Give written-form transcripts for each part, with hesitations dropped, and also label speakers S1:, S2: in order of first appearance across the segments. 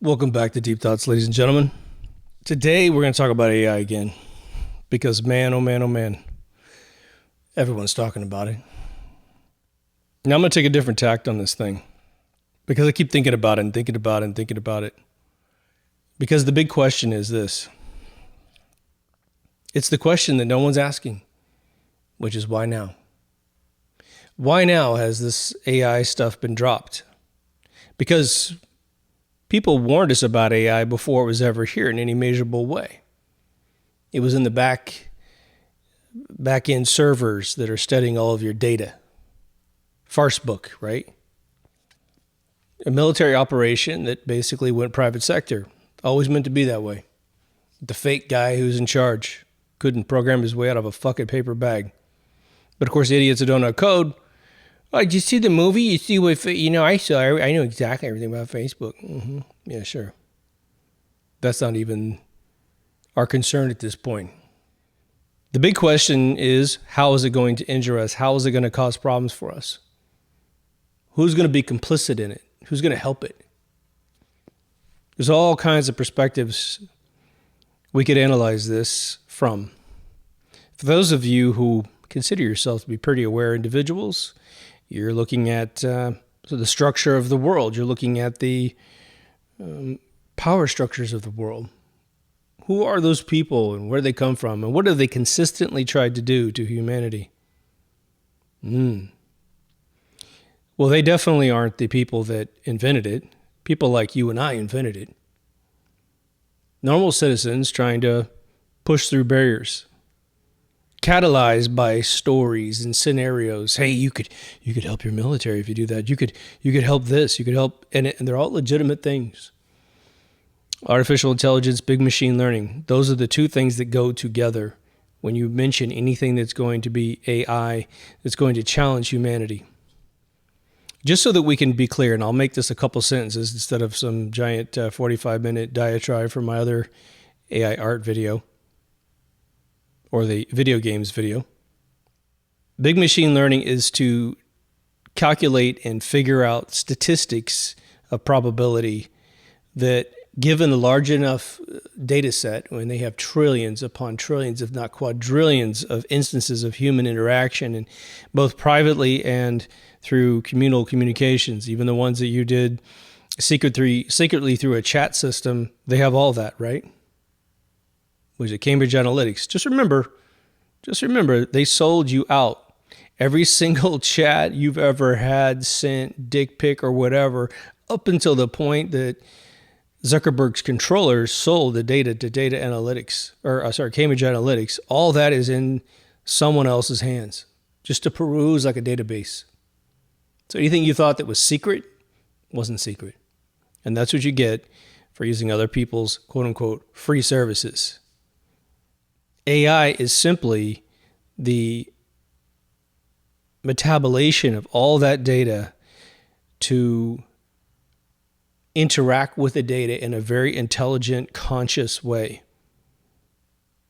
S1: Welcome back to Deep Thoughts, ladies and gentlemen. Today we're going to talk about AI again because man, oh man, everyone's talking about it. Now I'm going to take a different tact on this thing because I keep thinking about it and thinking about it and thinking about it. Because the big question is this. It's the question that no one's asking, which is why now? Why now has this AI stuff been dropped? Because people warned us about AI before it was ever here in any measurable way. It was in the back-end servers that are studying all of your data. Farce book, right? A military operation that basically went private sector. Always meant to be that way. The fake guy who's in charge couldn't program his way out of a fucking paper bag. But of course, idiots that don't know code. Oh, did you see the movie? You see what, I know exactly everything about Facebook. Mm-hmm. Yeah, sure. That's not even our concern at this point. The big question is, how is it going to injure us? How is it going to cause problems for us? Who's going to be complicit in it? Who's going to help it? There's all kinds of perspectives we could analyze this from. For those of you who consider yourself to be pretty aware individuals, you're looking at the structure of the world. You're looking at the power structures of the world. Who are those people and where do they come from? And what have they consistently tried to do to humanity? Well, they definitely aren't the people that invented it. People like you and I invented it. Normal citizens trying to push through barriers. Catalyzed by stories and scenarios. Hey, you could help your military if you do that. You could help this. You could help, and they're all legitimate things. Artificial intelligence, big machine learning. Those are the two things that go together when you mention anything that's going to be AI, that's going to challenge humanity. Just so that we can be clear, and I'll make this a couple sentences instead of some giant 45-minute diatribe from my other AI art video. Or the video games video. Big machine learning is to calculate and figure out statistics of probability that, given a large enough data set, when they have trillions upon trillions, if not quadrillions of instances of human interaction, and both privately and through communal communications, even the ones that you did secretly through a chat system, they have all that, right? Was it Cambridge Analytics? Just remember, they sold you out. Every single chat you've ever had sent, dick pic or whatever, up until the point that Zuckerberg's controllers sold the data to Cambridge Analytics. All that is in someone else's hands, just to peruse like a database. So anything you thought that was secret wasn't secret. And that's what you get for using other people's quote unquote free services. AI is simply the metabolization of all that data to interact with the data in a very intelligent, conscious way.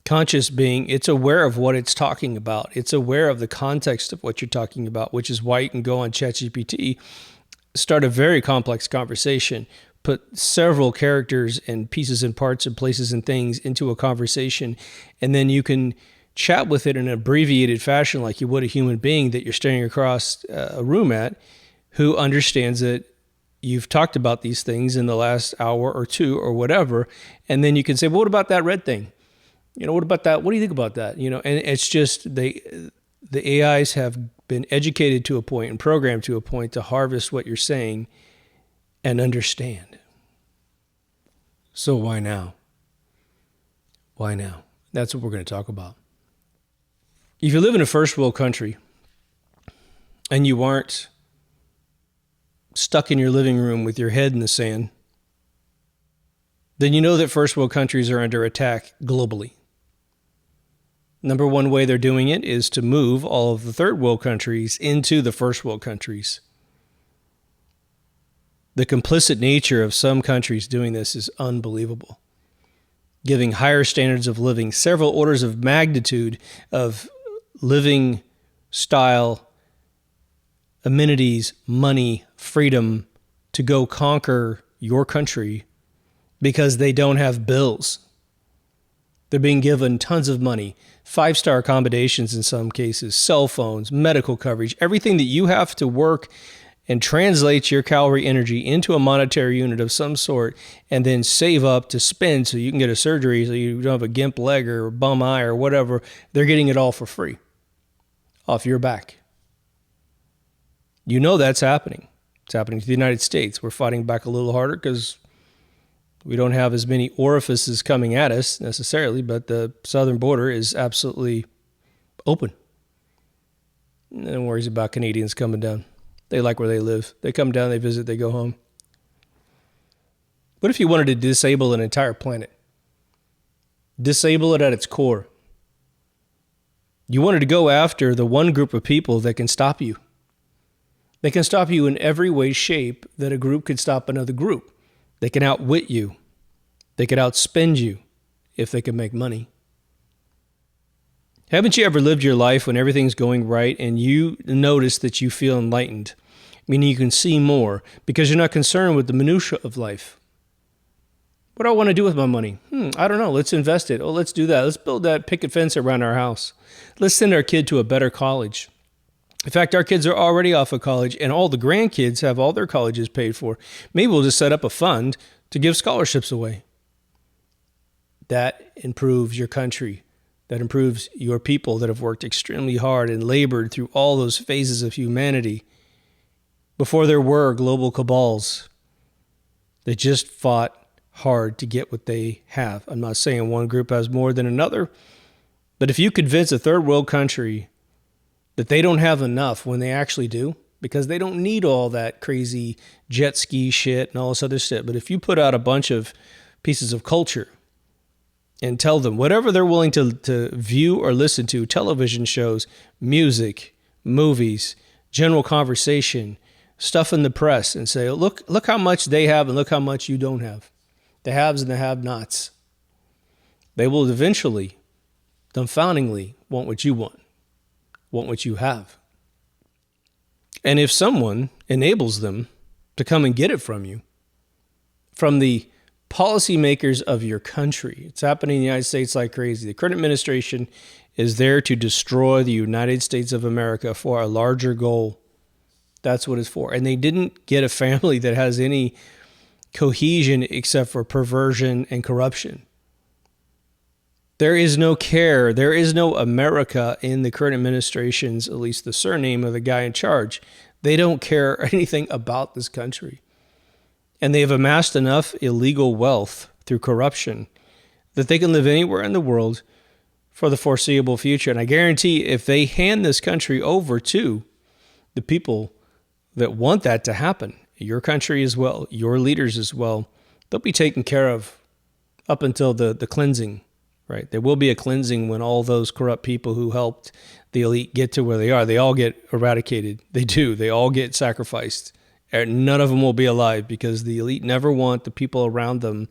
S1: Conscious being, it's aware of what it's talking about. It's aware of the context of what you're talking about, which is why you can go on ChatGPT, start a very complex conversation, put several characters and pieces and parts and places and things into a conversation, and then you can chat with it in an abbreviated fashion like you would a human being that you're staring across a room at, who understands that you've talked about these things in the last hour or two or whatever, and then you can say, well, what about that red thing? What about that? What do you think about that? And it's just the AIs have been educated to a point and programmed to a point to harvest what you're saying and understand. So why now? Why now? That's what we're going to talk about. If you live in a first world country and you aren't stuck in your living room with your head in the sand, then you know that first world countries are under attack globally. Number one way they're doing it is to move all of the third world countries into the first world countries. The complicit nature of some countries doing this is unbelievable. Giving higher standards of living, several orders of magnitude of living style, amenities, money, freedom to go conquer your country because they don't have bills. They're being given tons of money, 5-star accommodations in some cases, cell phones, medical coverage, everything that you have to work and translate your calorie energy into a monetary unit of some sort and then save up to spend so you can get a surgery so you don't have a gimp leg or a bum eye or whatever. They're getting it all for free off your back. You know that's happening. It's happening to the United States. We're fighting back a little harder because we don't have as many orifices coming at us necessarily, but the southern border is absolutely open. No worries about Canadians coming down. They like where they live. They come down, they visit, they go home. What if you wanted to disable an entire planet? Disable it at its core. You wanted to go after the one group of people that can stop you. They can stop you in every way, shape that a group could stop another group. They can outwit you. They could outspend you if they could make money. Haven't you ever lived your life when everything's going right and you notice that you feel enlightened, meaning you can see more because you're not concerned with the minutia of life? What do I want to do with my money? I don't know. Let's invest it. Oh, let's do that. Let's build that picket fence around our house. Let's send our kid to a better college. In fact, our kids are already off of college and all the grandkids have all their colleges paid for. Maybe we'll just set up a fund to give scholarships away. That improves your country. That improves your people that have worked extremely hard and labored through all those phases of humanity before there were global cabals. They just fought hard to get what they have. I'm not saying one group has more than another, but if you convince a third world country that they don't have enough when they actually do, because they don't need all that crazy jet ski shit and all this other shit. But if you put out a bunch of pieces of culture and tell them whatever they're willing to view or listen to, television shows, music, movies, general conversation, stuff in the press, and say, look how much they have and look how much you don't have. The haves and the have-nots. They will eventually, dumbfoundingly, want what you want what you have. And if someone enables them to come and get it from you, from the policymakers of your country, it's happening in the United States like crazy. The current administration is there to destroy the United States of America for a larger goal. That's what it's for. And they didn't get a family that has any cohesion except for perversion and corruption. There is no care. There is no America in the current administration's, at least the surname of the guy in charge. They don't care anything about this country. And they have amassed enough illegal wealth through corruption that they can live anywhere in the world for the foreseeable future. And I guarantee if they hand this country over to the people that want that to happen, your country as well, your leaders as well, they'll be taken care of up until the cleansing. Right. There will be a cleansing when all those corrupt people who helped the elite get to where they are, they all get eradicated. They do. They all get sacrificed. None of them will be alive because the elite never want the people around them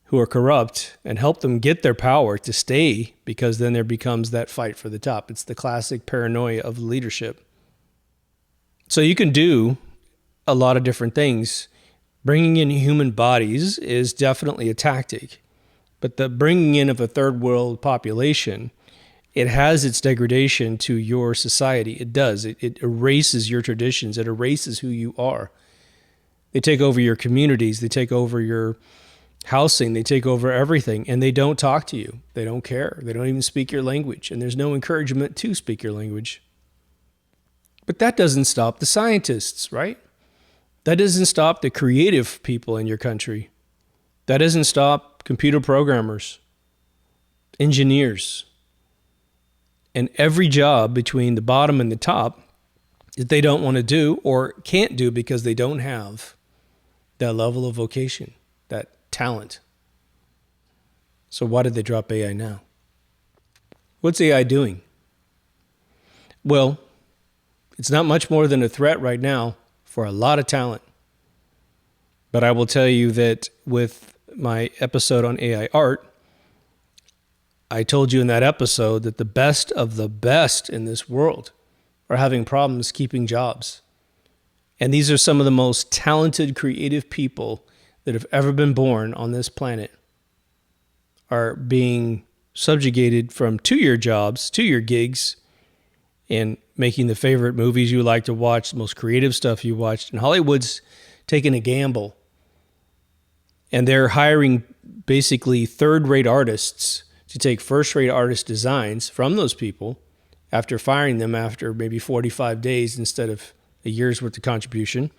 S1: who are corrupt and help them get their power to stay, because then there becomes that fight for the top. It's the classic paranoia of leadership. So you can do a lot of different things. Bringing in human bodies is definitely a tactic. But the bringing in of a third world population, it has its degradation to your society. It does. It erases your traditions. It erases who you are. They take over your communities. They take over your housing. They take over everything. And they don't talk to you. They don't care. They don't even speak your language. And there's no encouragement to speak your language. But that doesn't stop the scientists, right? That doesn't stop the creative people in your country. That doesn't stop computer programmers, engineers, and every job between the bottom and the top that they don't want to do or can't do because they don't have that level of vocation, that talent. So why did they drop AI now? What's AI doing? Well, it's not much more than a threat right now for a lot of talent. But I will tell you that with my episode on AI art, I told you in that episode that the best of the best in this world are having problems keeping jobs. And these are some of the most talented, creative people that have ever been born on this planet are being subjugated from 2-year jobs, 2-year gigs, and making the favorite movies you like to watch, the most creative stuff you watched. And Hollywood's taking a gamble. And they're hiring basically third-rate artists to take first-rate artist designs from those people after firing them after maybe 45 days instead of a year's worth of contribution.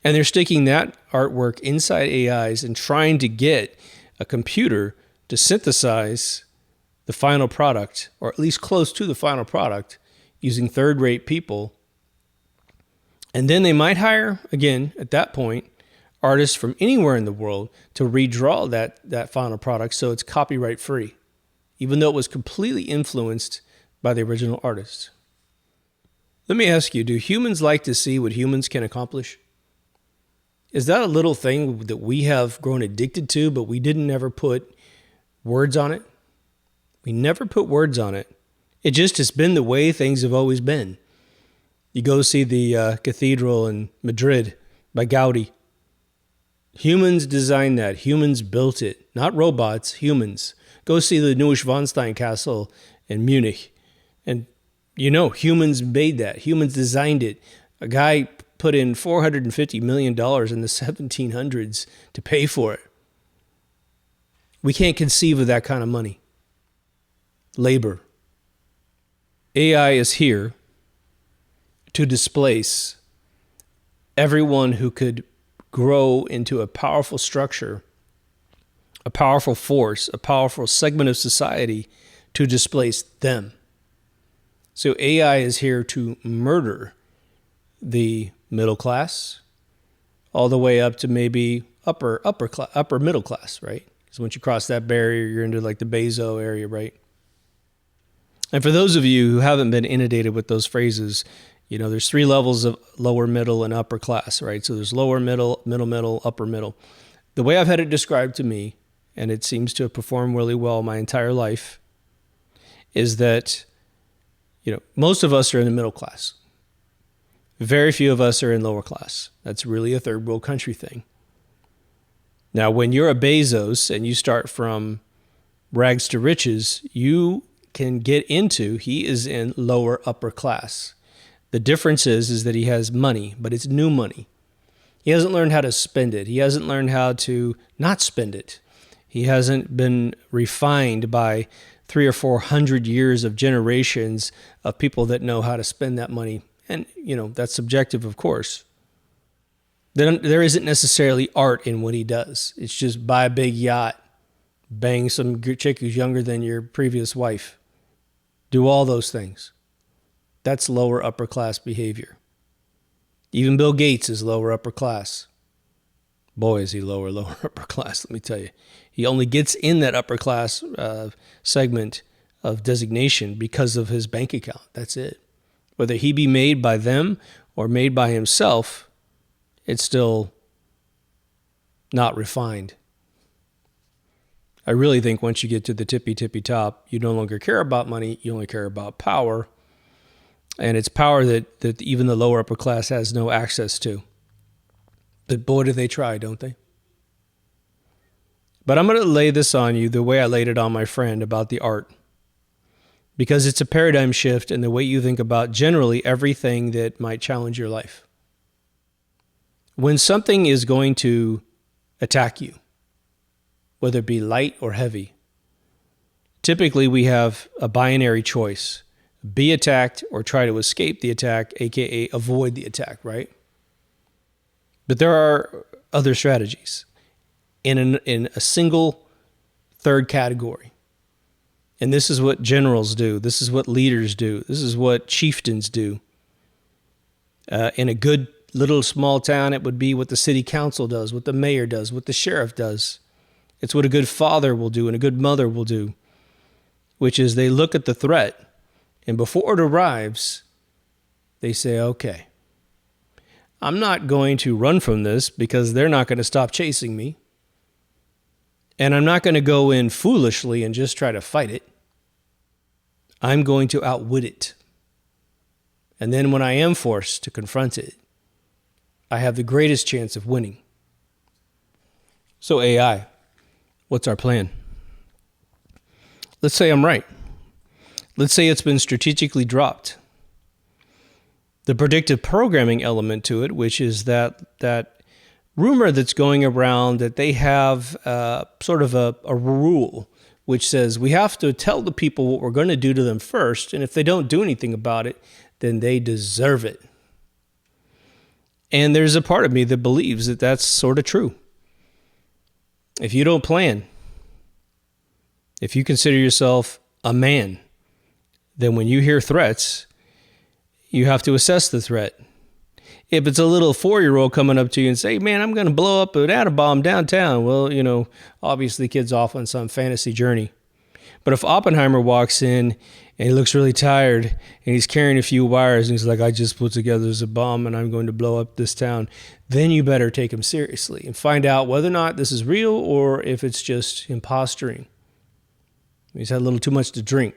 S1: And they're sticking that artwork inside AIs and trying to get a computer to synthesize the final product, or at least close to the final product, using third-rate people. And then they might hire, again, at that point, artists from anywhere in the world to redraw that final product so it's copyright-free, even though it was completely influenced by the original artist. Let me ask you, do humans like to see what humans can accomplish? Is that a little thing that we have grown addicted to, but we didn't ever put words on it? We never put words on it. It just has been the way things have always been. You go see the cathedral in Madrid by Gaudi. Humans designed that. Humans built it. Not robots, humans. Go see the Neuschwanstein Castle in Munich. And humans made that. Humans designed it. A guy put in $450 million in the 1700s to pay for it. We can't conceive of that kind of money. Labor. AI is here to displace everyone who could grow into a powerful structure, a powerful force, a powerful segment of society to displace them. So AI is here to murder the middle class all the way up to maybe upper middle class, right? Because once you cross that barrier, you're into like the Bezo area, right? And for those of you who haven't been inundated with those phrases, there's 3 levels of lower, middle, and upper class, right? So there's lower middle, middle, upper middle. The way I've had it described to me, and it seems to have performed really well my entire life, is that, most of us are in the middle class. Very few of us are in lower class. That's really a third world country thing. Now, when you're a Bezos and you start from rags to riches, you can get into, he is in lower upper class. The difference is that he has money, but it's new money. He hasn't learned how to spend it. He hasn't learned how to not spend it. He hasn't been refined by 300 or 400 years of generations of people that know how to spend that money. And, that's subjective, of course. There isn't necessarily art in what he does. It's just buy a big yacht, bang some chick who's younger than your previous wife. Do all those things. That's lower upper class behavior. Even Bill Gates is lower upper class. Boy, is he lower upper class, let me tell you. He only gets in that upper class segment of designation because of his bank account. That's it. Whether he be made by them or made by himself, it's still not refined. I really think once you get to the tippy top, you no longer care about money, you only care about power. And it's power that even the lower upper class has no access to. But boy, do they try, don't they? But I'm going to lay this on you the way I laid it on my friend about the art. Because it's a paradigm shift in the way you think about generally everything that might challenge your life. When something is going to attack you, whether it be light or heavy, typically we have a binary choice. Be attacked or try to escape the attack, aka avoid the attack, right? But there are other strategies in a single third category. And this is what generals do. This is what leaders do. This is what chieftains do. In a good little small town, it would be what the city council does, what the mayor does, what the sheriff does. It's what a good father will do and a good mother will do, which is they look at the threat, and before it arrives, they say, okay, I'm not going to run from this because they're not going to stop chasing me. And I'm not going to go in foolishly and just try to fight it. I'm going to outwit it. And then when I am forced to confront it, I have the greatest chance of winning. So AI, what's our plan? Let's say I'm right. Let's say it's been strategically dropped. The predictive programming element to it, which is that rumor that's going around that they have sort of a rule which says we have to tell the people what we're going to do to them first, and if they don't do anything about it, then they deserve it. And there's a part of me that believes that that's sort of true. If you don't plan, if you consider yourself a man, then when you hear threats, you have to assess the threat. If it's a little 4-year-old coming up to you and say, man, I'm going to blow up an atom bomb downtown, well, obviously kid's off on some fantasy journey. But if Oppenheimer walks in and he looks really tired and he's carrying a few wires and he's like, I just put together a bomb and I'm going to blow up this town, then you better take him seriously and find out whether or not this is real or if it's just imposturing. He's had a little too much to drink.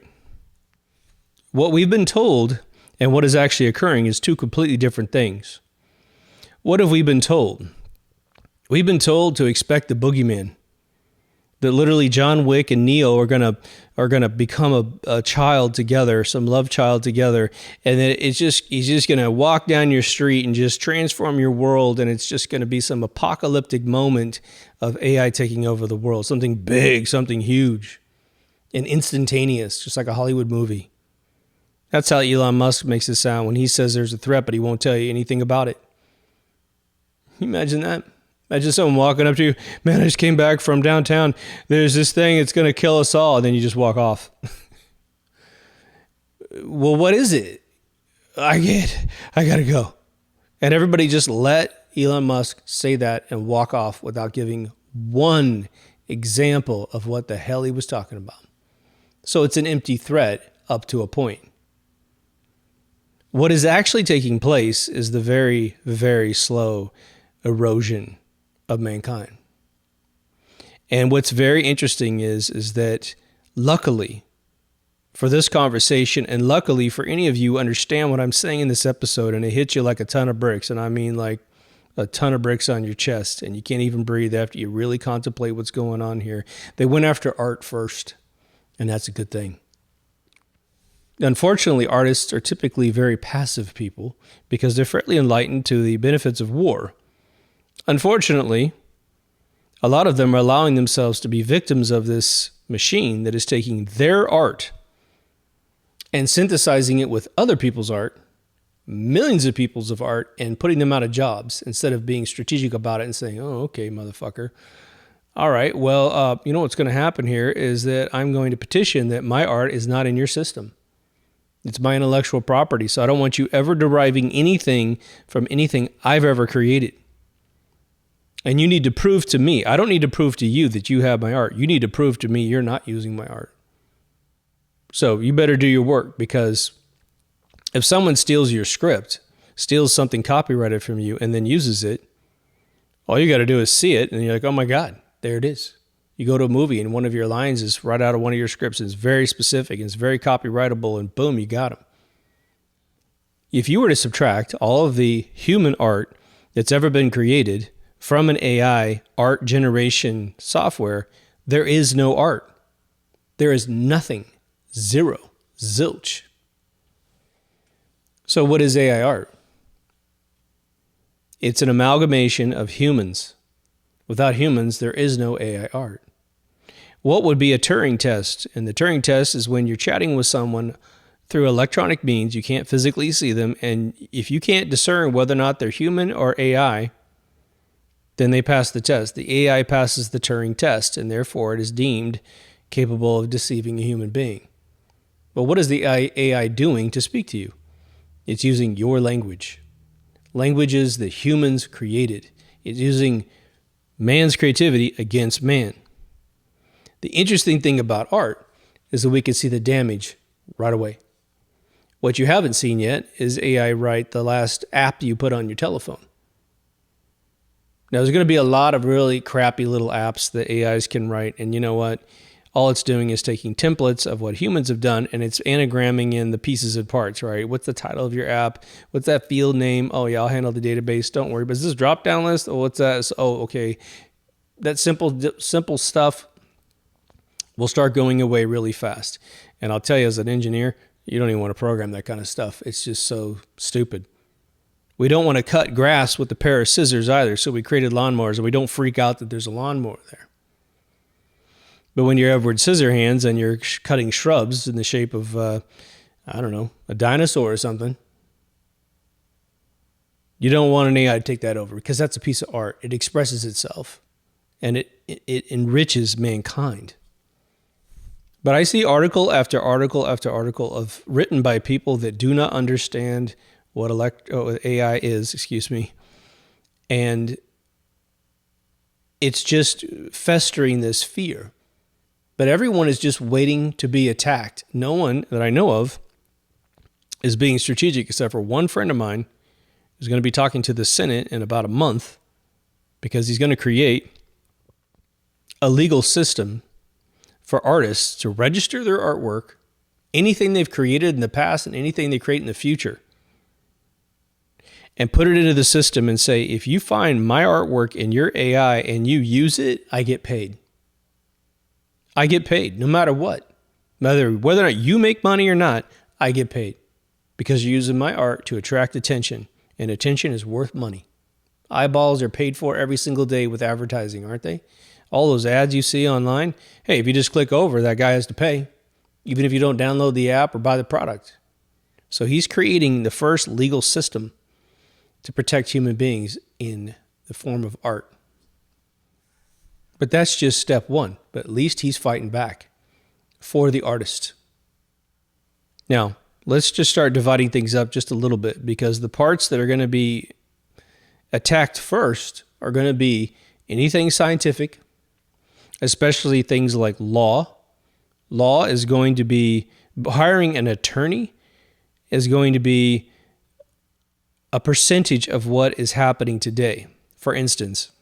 S1: What we've been told and what is actually occurring is two completely different things. What have we been told? We've been told to expect the boogeyman. That literally John Wick and Neo are gonna become a child together, some love child together, and then he's just gonna walk down your street and just transform your world, and it's just gonna be some apocalyptic moment of AI taking over the world, something big, something huge, and instantaneous, just like a Hollywood movie. That's how Elon Musk makes it sound when he says there's a threat, but he won't tell you anything about it. Can you imagine that? Imagine someone walking up to you, man, I just came back from downtown. There's this thing, it's going to kill us all. And then you just walk off. Well, what is it? I got to go. And everybody just let Elon Musk say that and walk off without giving one example of what the hell he was talking about. So it's an empty threat up to a point. What is actually taking place is the very, very slow erosion of mankind. And what's very interesting is that luckily for this conversation, and luckily for any of you who understand what I'm saying in this episode, and it hits you like a ton of bricks, and I mean like a ton of bricks on your chest, and you can't even breathe after you really contemplate what's going on here. They went after art first, and that's a good thing. Unfortunately, artists are typically very passive people because they're fairly enlightened to the benefits of war. Unfortunately, a lot of them are allowing themselves to be victims of this machine that is taking their art and synthesizing it with other people's art, millions of people's of art, and putting them out of jobs instead of being strategic about it and saying, oh, okay, motherfucker. All right, well, you know what's going to happen here is that I'm going to petition that my art is not in your system. It's my intellectual property, so I don't want you ever deriving anything from anything I've ever created. And you need to prove to me, I don't need to prove to you that you have my art. You need to prove to me you're not using my art. So you better do your work, because if someone steals your script, steals something copyrighted from you, and then uses it, all you got to do is see it, and you're like, oh my God, there it is. You go to a movie and one of your lines is right out of one of your scripts and it's very specific and it's very copyrightable, and boom, you got them. If you were to subtract all of the human art that's ever been created from an AI art generation software, there is no art. There is nothing. Zero. Zilch. So what is AI art? It's an amalgamation of humans. Without humans, there is no AI art. What would be a Turing test? And the Turing test is when you're chatting with someone through electronic means, you can't physically see them, and if you can't discern whether or not they're human or AI, then they pass the test. The AI passes the Turing test, and therefore it is deemed capable of deceiving a human being. But what is the AI doing to speak to you? It's using your language. Languages that humans created. It's using man's creativity against man. The interesting thing about art is that we can see the damage right away. What you haven't seen yet is AI write the last app you put on your telephone. Now, there's going to be a lot of really crappy little apps that AIs can write, and you know what? All it's doing is taking templates of what humans have done, and it's anagramming in the pieces and parts, right? What's the title of your app? What's that field name? Oh, yeah, I'll handle the database. Don't worry. But is this drop-down list? Oh, what's that? Oh, okay. that simple stuff will start going away really fast. And I'll tell you, as an engineer, you don't even want to program that kind of stuff. It's just so stupid. We don't want to cut grass with a pair of scissors either, so we created lawnmowers, and we don't freak out that there's a lawnmower there. But when you're Edward Scissorhands and you're cutting shrubs in the shape of, I don't know, a dinosaur or something, you don't want an AI to take that over, because that's a piece of art. It expresses itself, and it enriches mankind. But I see article after article after article written by people that do not understand what AI is, and it's just festering this fear. But everyone is just waiting to be attacked. No one that I know of is being strategic, except for one friend of mine who's going to be talking to the Senate in about a month, because he's going to create a legal system for artists to register their artwork, anything they've created in the past and anything they create in the future, and put it into the system and say, if you find my artwork in your AI and you use it, I get paid. I get paid no matter what. Whether or not you make money or not, I get paid, because you're using my art to attract attention, and attention is worth money. Eyeballs are paid for every single day with advertising, aren't they? All those ads you see online, hey, if you just click over, that guy has to pay, even if you don't download the app or buy the product. So he's creating the first legal system to protect human beings in the form of art. But that's just step one. But at least he's fighting back for the artist. Now, let's just start dividing things up just a little bit, because the parts that are going to be attacked first are going to be anything scientific, especially things like law. Law is going to be, hiring an attorney is going to be a percentage of what is happening today. For instance,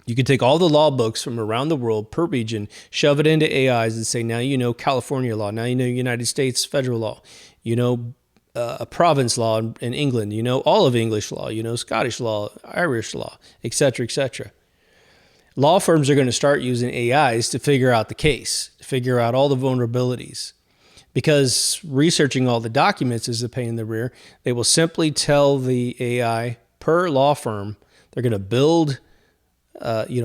S1: you can take all the law books from around the world per region, shove it into AIs and say, now you know California law, now you know United States federal law, you know a province law in England, you know all of English law, you know Scottish law, Irish law, etc., etc. Law firms are going to start using AIs to figure out the case, to figure out all the vulnerabilities. Because researching all the documents is a pain in the rear. They will simply tell the AI per law firm, they're going to build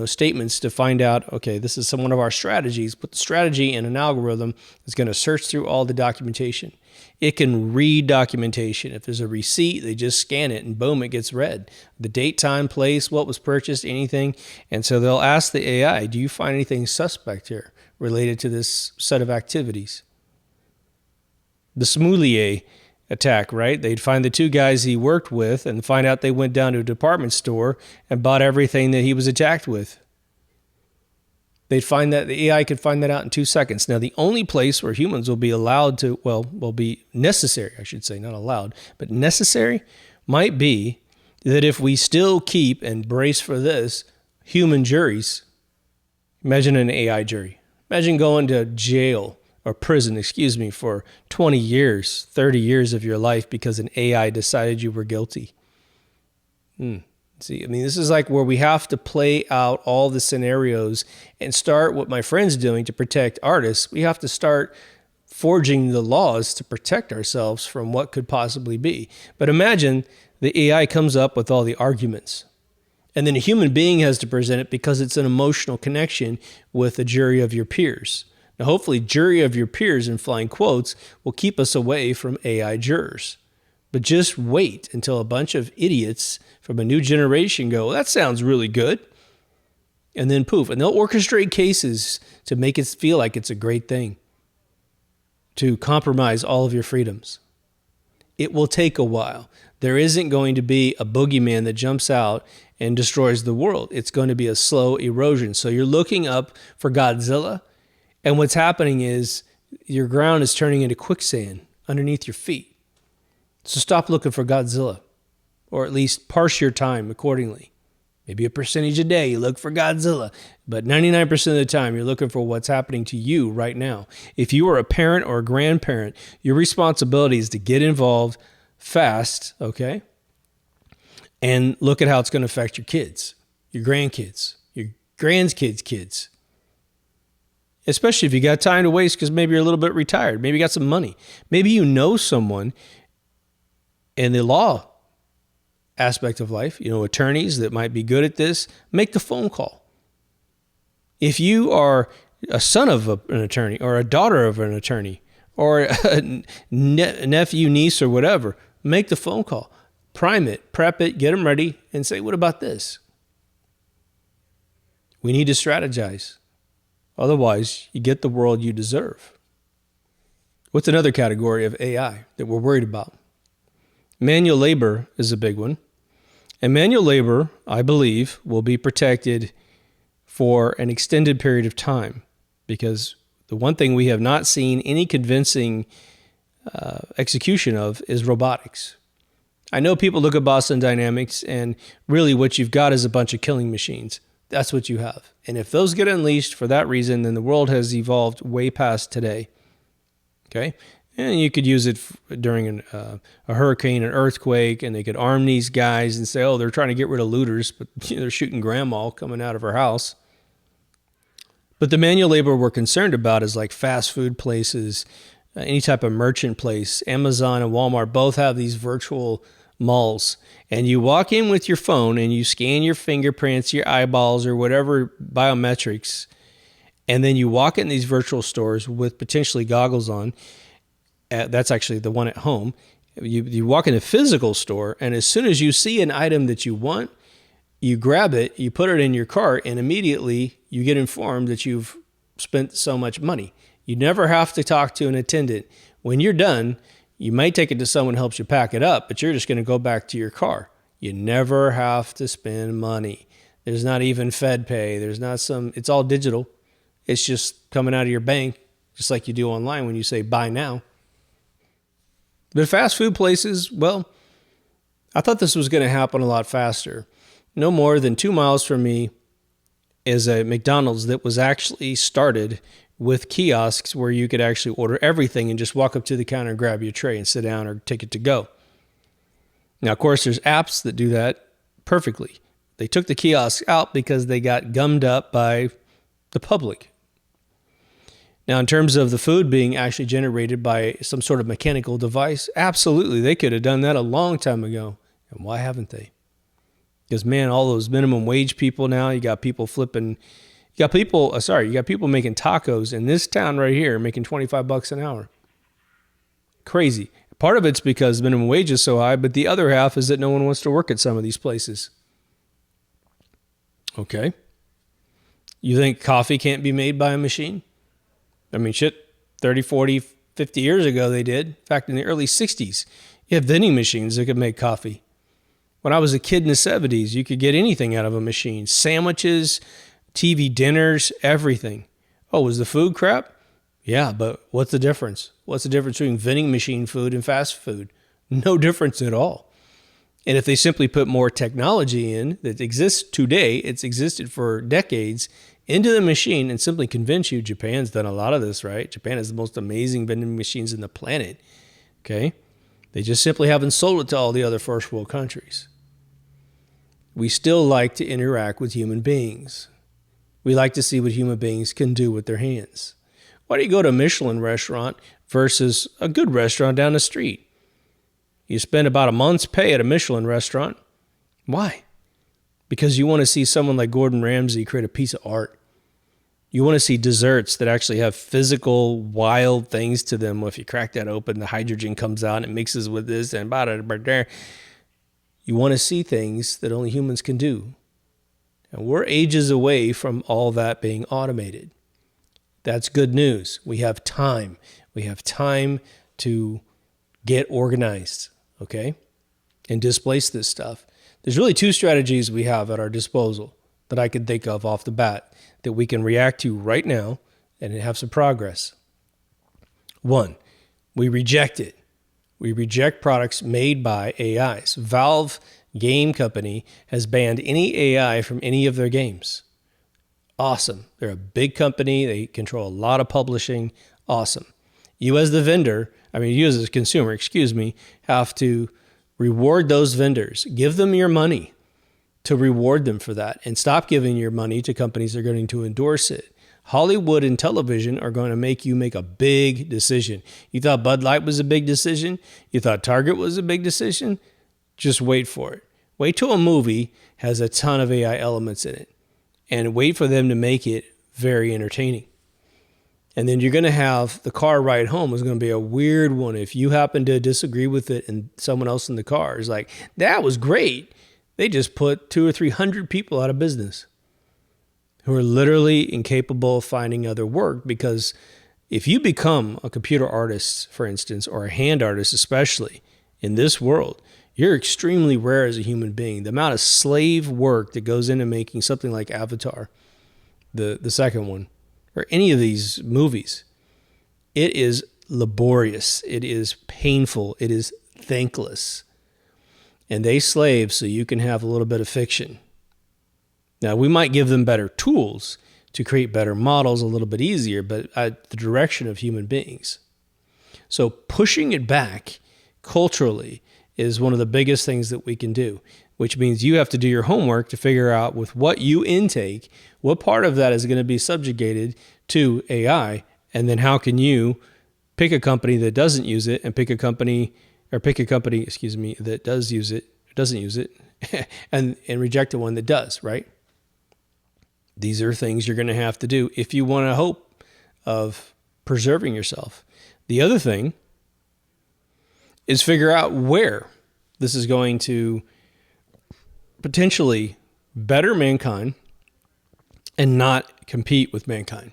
S1: statements to find out, okay, this is one of our strategies. Put the strategy in an algorithm that's going to search through all the documentation. It can read documentation. If there's a receipt, they just scan it and boom, it gets read. The date, time, place, what was purchased, anything. And so they'll ask the AI, do you find anything suspect here related to this set of activities? The Smoulier attack, right? They'd find the two guys he worked with and find out they went down to a department store and bought everything that he was attacked with. They'd find that the AI could find that out in 2 seconds. Now, the only place where humans will be allowed to, will be necessary, I should say, not allowed, but necessary might be that if we still keep, and brace for this, human juries. Imagine an AI jury. Imagine going to jail or prison, for 20 years, 30 years of your life because an AI decided you were guilty. See, I mean, this is like where we have to play out all the scenarios and start what my friend's doing to protect artists. We have to start forging the laws to protect ourselves from what could possibly be. But imagine the AI comes up with all the arguments, and then a human being has to present it because it's an emotional connection with a jury of your peers. Now, hopefully, jury of your peers, in flying quotes, will keep us away from AI jurors. But just wait until a bunch of idiots from a new generation go, well, that sounds really good. And then poof. And they'll orchestrate cases to make it feel like it's a great thing, to compromise all of your freedoms. It will take a while. There isn't going to be a boogeyman that jumps out and destroys the world. It's going to be a slow erosion. So you're looking up for Godzilla, and what's happening is your ground is turning into quicksand underneath your feet. So stop looking for Godzilla, or at least parse your time accordingly. Maybe a percentage a day you look for Godzilla, but 99% of the time you're looking for what's happening to you right now. If you are a parent or a grandparent, your responsibility is to get involved fast, and look at how it's going to affect your kids, your grandkids, your grandkids' kids. Especially if you got time to waste because maybe you're a little bit retired. Maybe you got some money. Maybe you know someone in the law aspect of life, attorneys that might be good at this. Make the phone call. If you are a son of an attorney or a daughter of an attorney or a nephew, niece, or whatever, make the phone call. Prime it, prep it, get them ready, and say, what about this? We need to strategize. Otherwise, you get the world you deserve. What's another category of AI that we're worried about? Manual labor is a big one. And manual labor, I believe, will be protected for an extended period of time, because the one thing we have not seen any convincing execution of is robotics. I know people look at Boston Dynamics, and really what you've got is a bunch of killing machines. That's what you have. And if those get unleashed for that reason, then the world has evolved way past today. Okay? And you could use it during a hurricane, an earthquake, and they could arm these guys and say, oh, they're trying to get rid of looters, but they're shooting grandma coming out of her house. But the manual labor we're concerned about is like fast food places, any type of merchant place. Amazon and Walmart both have these virtual malls. And you walk in with your phone and you scan your fingerprints, your eyeballs, or whatever biometrics. And then you walk in these virtual stores with potentially goggles on. That's actually the one at home. You walk in a physical store, and as soon as you see an item that you want, you grab it, you put it in your cart, and immediately you get informed that you've spent so much money. You never have to talk to an attendant. When you're done, you might take it to someone who helps you pack it up, but you're just going to go back to your car. You never have to spend money. There's not even Fed pay. It's all digital. It's just coming out of your bank, just like you do online when you say buy now. But fast food places, well, I thought this was going to happen a lot faster. No more than 2 miles from me is a McDonald's that was actually started with kiosks where you could actually order everything and just walk up to the counter and grab your tray and sit down or take it to go. Now, of course, there's apps that do that perfectly. They took the kiosks out because they got gummed up by the public. Now, in terms of the food being actually generated by some sort of mechanical device, absolutely, they could have done that a long time ago. And why haven't they? Because, man, all those minimum wage people now, you got people making tacos in this town right here making $25 an hour. Crazy. Part of it's because minimum wage is so high, but the other half is that no one wants to work at some of these places. Okay. You think coffee can't be made by a machine? I mean, 30, 40, 50 years ago they did. In fact, in the early 60s, you have vending machines that could make coffee. When I was a kid in the 70s, you could get anything out of a machine. Sandwiches, TV dinners, everything. Oh, was the food crap? Yeah, but what's the difference? What's the difference between vending machine food and fast food? No difference at all. And if they simply put more technology in that exists today, it's existed for decades, into the machine and simply convince you, Japan's done a lot of this, right? Japan has the most amazing vending machines in the planet, okay? They just simply haven't sold it to all the other first world countries. We still like to interact with human beings. We like to see what human beings can do with their hands. Why do you go to a Michelin restaurant versus a good restaurant down the street? You spend about a month's pay at a Michelin restaurant. Why? Because you want to see someone like Gordon Ramsay create a piece of art. You want to see desserts that actually have physical, wild things to them. Well, if you crack that open, the hydrogen comes out and it mixes with this and blah. You want to see things that only humans can do. And we're ages away from all that being automated. That's good news. We have time. We have time to get organized, okay, and displace this stuff. There's really two strategies we have at our disposal that I can think of off the bat that we can react to right now and have some progress. One, we reject it. We reject products made by AIs. Valve Game Company has banned any AI from any of their games. Awesome. They're a big company. They control a lot of publishing. Awesome. You as the consumer, have to reward those vendors. Give them your money. to reward them for that, and stop giving your money to companies that are going to endorse it. Hollywood and television are going to make you make a big decision. You thought Bud Light was a big decision? You thought Target was a big decision? Just wait for it. Wait till a movie has a ton of AI elements in it, and wait for them to make it very entertaining. And then you're going to have the car ride home is going to be a weird one. If you happen to disagree with it and someone else in the car is like, that was great. They just put 200 or 300 people out of business who are literally incapable of finding other work. Because if you become a computer artist, for instance, or a hand artist, especially in this world, you're extremely rare as a human being. The amount of slave work that goes into making something like Avatar, the second one, or any of these movies, it is laborious. It is painful. It is thankless. And they slave so you can have a little bit of fiction. Now, we might give them better tools to create better models a little bit easier, but at the direction of human beings. So pushing it back culturally is one of the biggest things that we can do, which means you have to do your homework to figure out with what you intake, what part of that is going to be subjugated to AI, and then how can you pick a company that doesn't use it and pick a company that does use it, doesn't use it, and reject the one that does, right? These are things you're going to have to do if you want a hope of preserving yourself. The other thing is figure out where this is going to potentially better mankind and not compete with mankind.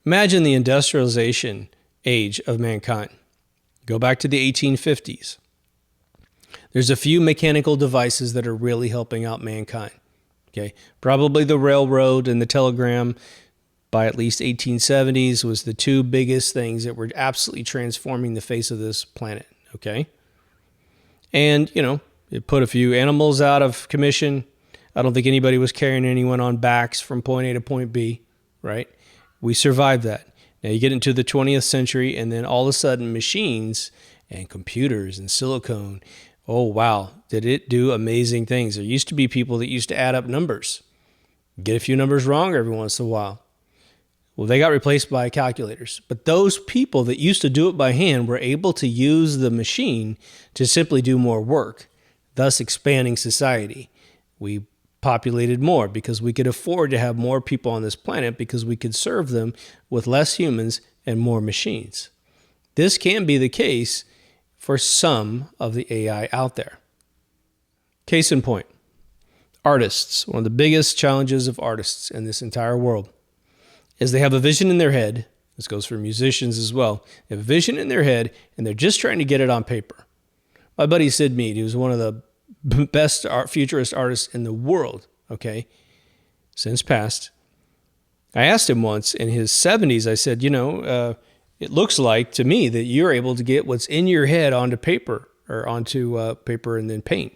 S1: Imagine the industrialization age of mankind. Go back to the 1850s. There's a few mechanical devices that are really helping out mankind. Okay, probably the railroad and the telegram by at least 1870s was the two biggest things that were absolutely transforming the face of this planet. Okay, and it put a few animals out of commission. I don't think anybody was carrying anyone on backs from point A to point B, right? We survived that. Now you get into the 20th century, and then all of a sudden machines and computers and silicone, oh wow, did it do amazing things. There used to be people that used to add up numbers, get a few numbers wrong every once in a while. Well, they got replaced by calculators. But those people that used to do it by hand were able to use the machine to simply do more work, thus expanding society. We populated more because we could afford to have more people on this planet because we could serve them with less humans and more machines. This can be the case for some of the AI out there. Case in point, artists. One of the biggest challenges of artists in this entire world is they have a vision in their head. This goes for musicians as well. They have a vision in their head, and they're just trying to get it on paper. My buddy Sid Mead, who's one of the best futurist artists in the world, okay, since passed. I asked him once in his 70s, I said, it looks like to me that you're able to get what's in your head onto paper or onto paper and then paint.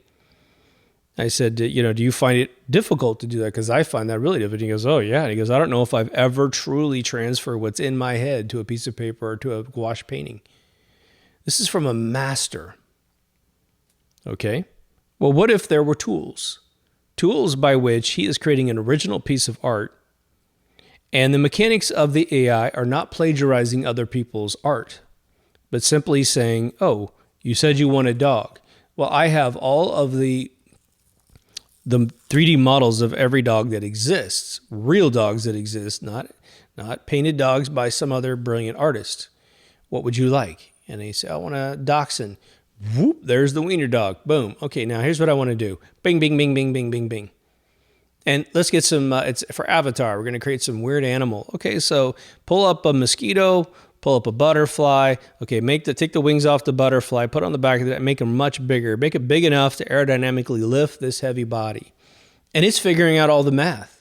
S1: I said, do you find it difficult to do that? Because I find that really difficult. He goes, oh yeah. And he goes, I don't know if I've ever truly transferred what's in my head to a piece of paper or to a gouache painting. This is from a master. Okay. Well, what if there were tools? Tools by which he is creating an original piece of art, and the mechanics of the AI are not plagiarizing other people's art, but simply saying, oh, you said you want a dog. Well, I have all of the 3D models of every dog that exists, real dogs that exist, not painted dogs by some other brilliant artist. What would you like? And they say, I want a dachshund. Whoop, there's the wiener dog. Boom. Okay, now here's what I want to do. Bing, bing, bing, bing, bing, bing, bing. And let's get some, it's for Avatar. We're going to create some weird animal. Okay, so pull up a mosquito, pull up a butterfly. Okay, take the wings off the butterfly, put it on the back of it, and make them much bigger. Make it big enough to aerodynamically lift this heavy body. And it's figuring out all the math.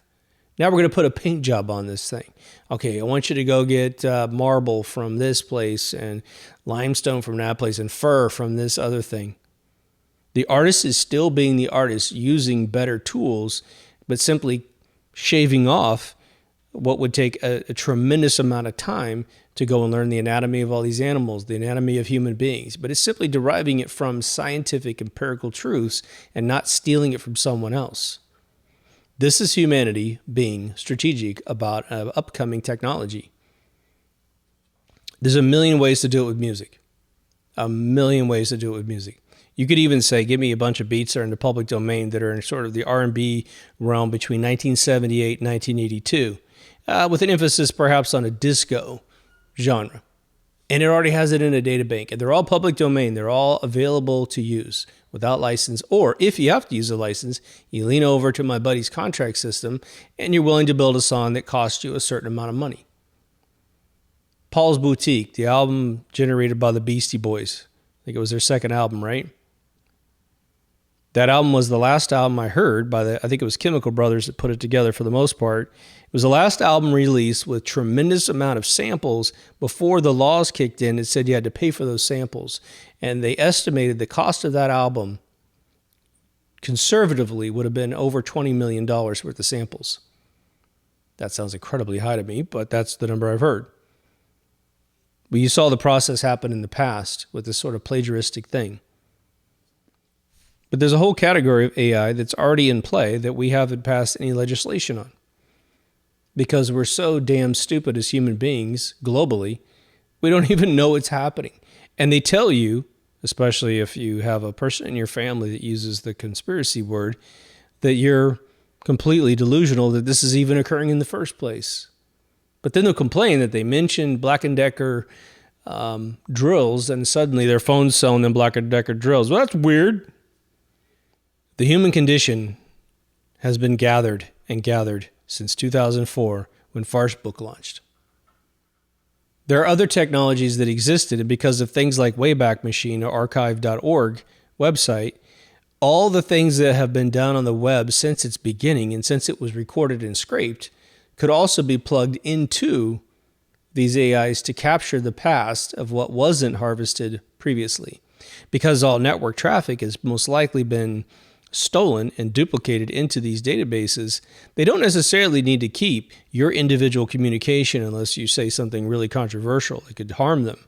S1: Now we're going to put a paint job on this thing. Okay, I want you to go get marble from this place and limestone from that place and fur from this other thing. The artist is still being the artist using better tools, but simply shaving off what would take a tremendous amount of time to go and learn the anatomy of all these animals, the anatomy of human beings. But it's simply deriving it from scientific empirical truths and not stealing it from someone else. This is humanity being strategic about an upcoming technology. There's a million ways to do it with music. A million ways to do it with music. You could even say, give me a bunch of beats that are in the public domain that are in sort of the R&B realm between 1978 and 1982, with an emphasis perhaps on a disco genre. And it already has it in a data bank. And they're all public domain. They're all available to use without license. Or if you have to use a license, you lean over to my buddy's contract system and you're willing to build a song that costs you a certain amount of money. Paul's Boutique, the album generated by the Beastie Boys. I think it was their second album, right? That album was the last album I heard by I think it was Chemical Brothers that put it together for the most part. It was the last album released with tremendous amount of samples before the laws kicked in. It said you had to pay for those samples. And they estimated the cost of that album conservatively would have been over $20 million worth of samples. That sounds incredibly high to me, but that's the number I've heard. But you saw the process happen in the past with this sort of plagiaristic thing. But there's a whole category of AI that's already in play that we haven't passed any legislation on. Because we're so damn stupid as human beings globally, we don't even know it's happening. And they tell you, especially if you have a person in your family that uses the conspiracy word, that you're completely delusional that this is even occurring in the first place. But then they'll complain that they mentioned Black & Decker drills and suddenly their phone's selling them Black & Decker drills. Well, that's weird. The human condition has been gathered and gathered since 2004 when Farcebook launched. There are other technologies that existed, and because of things like Wayback Machine or archive.org website, all the things that have been done on the web since its beginning and since it was recorded and scraped could also be plugged into these AIs to capture the past of what wasn't harvested previously. Because all network traffic has most likely been stolen and duplicated into these databases, they don't necessarily need to keep your individual communication unless you say something really controversial that could harm them.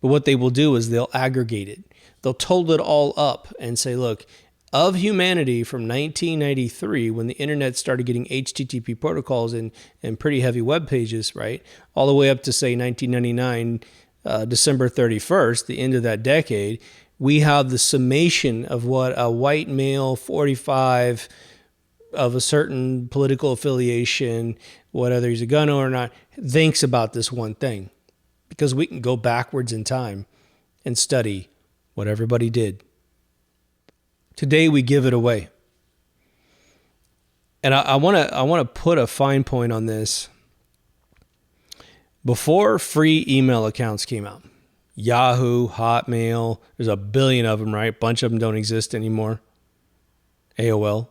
S1: But what they will do is they'll aggregate it. They'll total it all up and say, look, of humanity from 1993, when the internet started getting HTTP protocols and pretty heavy web pages, right, all the way up to, say, 1999, December 31st, the end of that decade, we have the summation of what a white male 45 of a certain political affiliation, whether he's a gun owner or not, thinks about this one thing. Because we can go backwards in time and study what everybody did. Today we give it away. And I want to put a fine point on this. Before free email accounts came out, Yahoo, Hotmail, there's a billion of them, right? A bunch of them don't exist anymore. AOL.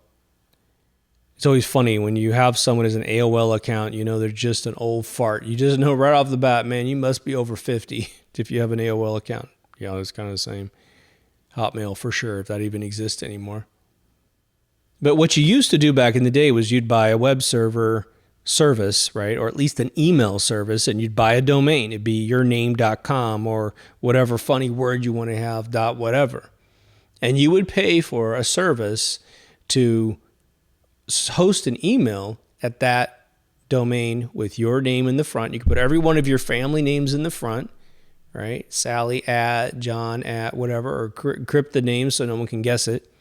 S1: It's always funny when you have someone as an AOL account, you know they're just an old fart. You just know right off the bat, man, you must be over 50 if you have an AOL account. Yeah, it's kind of the same. Hotmail for sure, if that even exists anymore. But what you used to do back in the day was you'd buy a web server service, right? Or at least an email service, and you'd buy a domain. It'd be yourname.com or whatever funny word you want to have, dot whatever. And you would pay for a service to host an email at that domain with your name in the front. You could put every one of your family names in the front, right? Sally at, John at, whatever, or crypt the name so no one can guess it.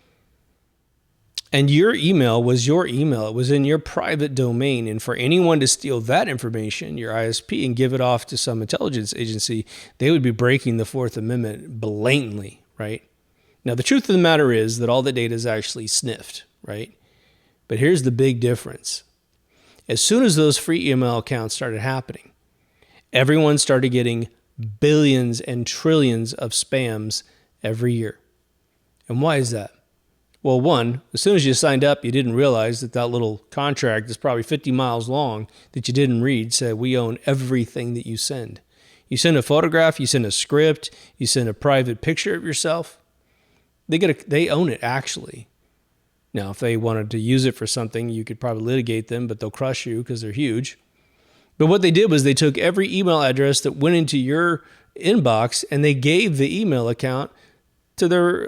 S1: And your email was your email. It was in your private domain. And for anyone to steal that information, your ISP, and give it off to some intelligence agency, they would be breaking the Fourth Amendment blatantly, right? Now, the truth of the matter is that all the data is actually sniffed, right? But here's the big difference. As soon as those free email accounts started happening, everyone started getting billions and trillions of spams every year. And why is that? Well, one, as soon as you signed up, you didn't realize that that little contract is probably 50 miles long that you didn't read said, we own everything that you send. You send a photograph, you send a script, you send a private picture of yourself. They own it, actually. Now, if they wanted to use it for something, you could probably litigate them, but they'll crush you because they're huge. But what they did was they took every email address that went into your inbox and they gave the email account to their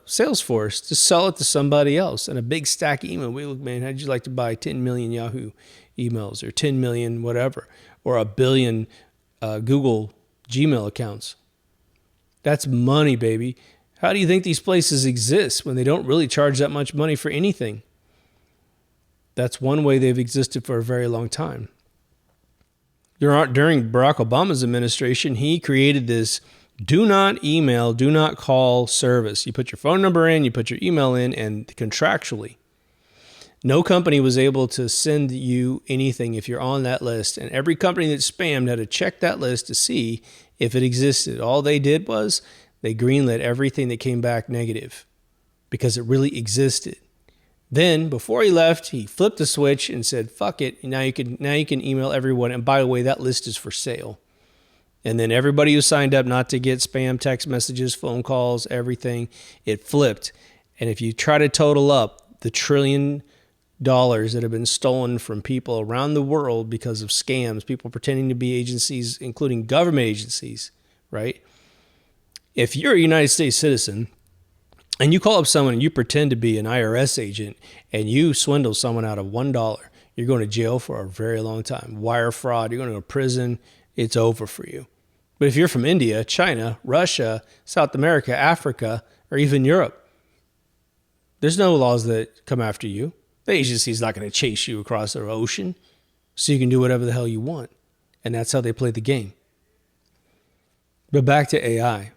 S1: Salesforce to sell it to somebody else. And a big stack of email. We look, man, how'd you like to buy 10 million Yahoo emails or 10 million whatever, or a billion Google Gmail accounts? That's money, baby. How do you think these places exist when they don't really charge that much money for anything? That's one way they've existed for a very long time. During Barack Obama's administration, he created this do not email, do not call service. You put your phone number in, you put your email in, and contractually, no company was able to send you anything if you're on that list. And every company that spammed had to check that list to see if it existed. All they did was they greenlit everything that came back negative because it really existed. Then, before he left, he flipped the switch and said, fuck it, now you can email everyone. And by the way, that list is for sale. And then everybody who signed up not to get spam text messages, phone calls, everything, it flipped. And if you try to total up the $1 trillion that have been stolen from people around the world because of scams, people pretending to be agencies, including government agencies, right? If you're a United States citizen and you call up someone and you pretend to be an IRS agent and you swindle someone out of $1, you're going to jail for a very long time. Wire fraud, you're going to go to prison. It's over for you. But if you're from India, China, Russia, South America, Africa, or even Europe, there's no laws that come after you. The agency's not going to chase you across the ocean, so you can do whatever the hell you want. And that's how they play the game. But back to AI.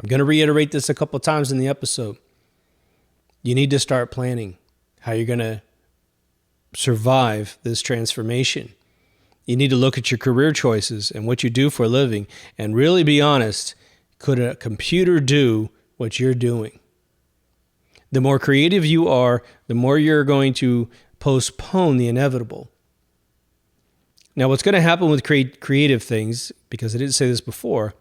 S1: I'm going to reiterate this a couple of times in the episode. You need to start planning how you're going to survive this transformation. You need to look at your career choices and what you do for a living and really be honest. Could a computer do what you're doing? The more creative you are, the more you're going to postpone the inevitable. Now, what's going to happen with creative things, because I didn't say this before,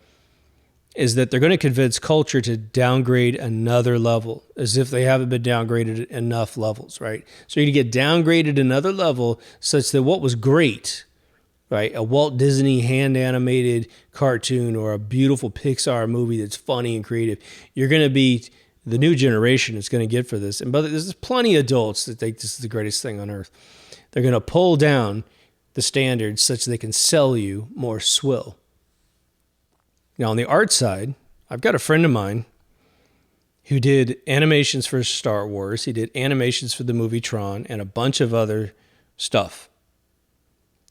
S1: is that they're going to convince culture to downgrade another level, as if they haven't been downgraded enough levels, right? So you get downgraded another level such that what was great, right, a Walt Disney hand-animated cartoon or a beautiful Pixar movie that's funny and creative, you're going to be the new generation is going to get for this. And but there's plenty of adults that think this is the greatest thing on earth. They're going to pull down the standards such that they can sell you more swill. Now, on the art side, I've got a friend of mine who did animations for Star Wars. He did animations for the movie Tron and a bunch of other stuff.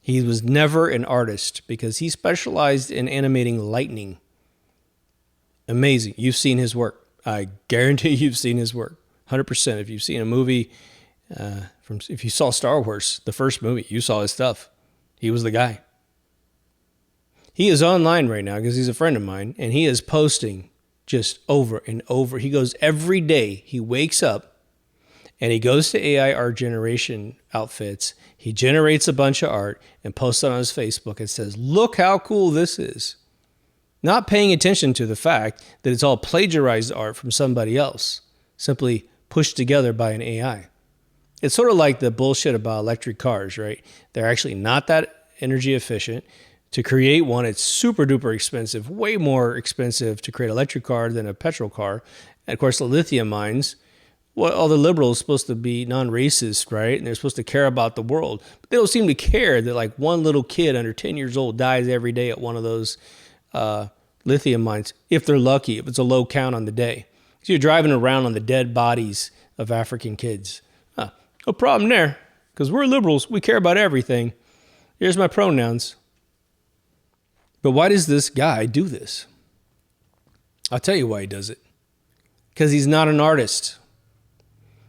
S1: He was never an artist because he specialized in animating lightning. Amazing. You've seen his work. I guarantee you've seen his work. 100%. If you've seen a movie, if you saw Star Wars, the first movie, you saw his stuff. He was the guy. He is online right now because he's a friend of mine, and he is posting just over and over. He goes every day. He wakes up, and he goes to AI art generation outfits. He generates a bunch of art and posts it on his Facebook and says, look how cool this is. Not paying attention to the fact that it's all plagiarized art from somebody else, simply pushed together by an AI. It's sort of like the bullshit about electric cars, right? They're actually not that energy efficient. To create one, it's super duper expensive, way more expensive to create an electric car than a petrol car. And of course, the lithium mines, well, all the liberals are supposed to be non-racist, right? And they're supposed to care about the world. But they don't seem to care that like one little kid under 10 years old dies every day at one of those lithium mines, if they're lucky, if it's a low count on the day. So you're driving around on the dead bodies of African kids. No problem there, because we're liberals. We care about everything. Here's my pronouns. But why does this guy do this? I'll tell you why he does it. Because he's not an artist.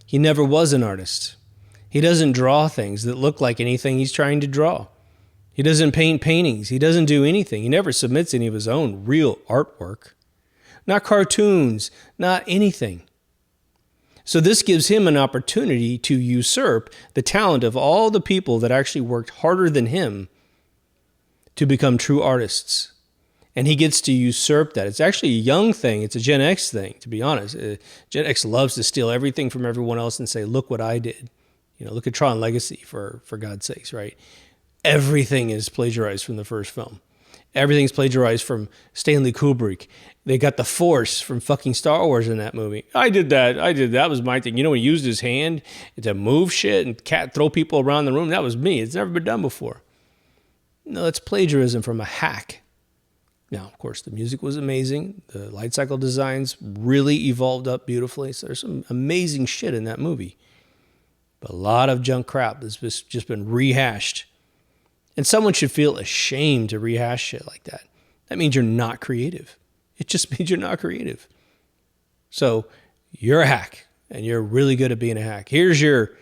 S1: He never was an artist. He doesn't draw things that look like anything he's trying to draw. He doesn't paint paintings. He doesn't do anything. He never submits any of his own real artwork. Not cartoons, not anything. So this gives him an opportunity to usurp the talent of all the people that actually worked harder than him to become true artists. And he gets to usurp that. It's actually a young thing. It's a Gen X thing, to be honest. Gen X loves to steal everything from everyone else and say, look what I did. You know, look at Tron Legacy, for God's sakes, right? Everything is plagiarized from the first film. Everything's plagiarized from Stanley Kubrick. They got the Force from fucking Star Wars in that movie. I did that. That was my thing. You know, he used his hand to move shit and throw people around the room. That was me. It's never been done before. No, that's plagiarism from a hack. Now, of course, the music was amazing. The light cycle designs really evolved up beautifully. So there's some amazing shit in that movie. But a lot of junk crap that's just been rehashed. And someone should feel ashamed to rehash shit like that. That means you're not creative. It just means you're not creative. So you're a hack, and you're really good at being a hack. Here's your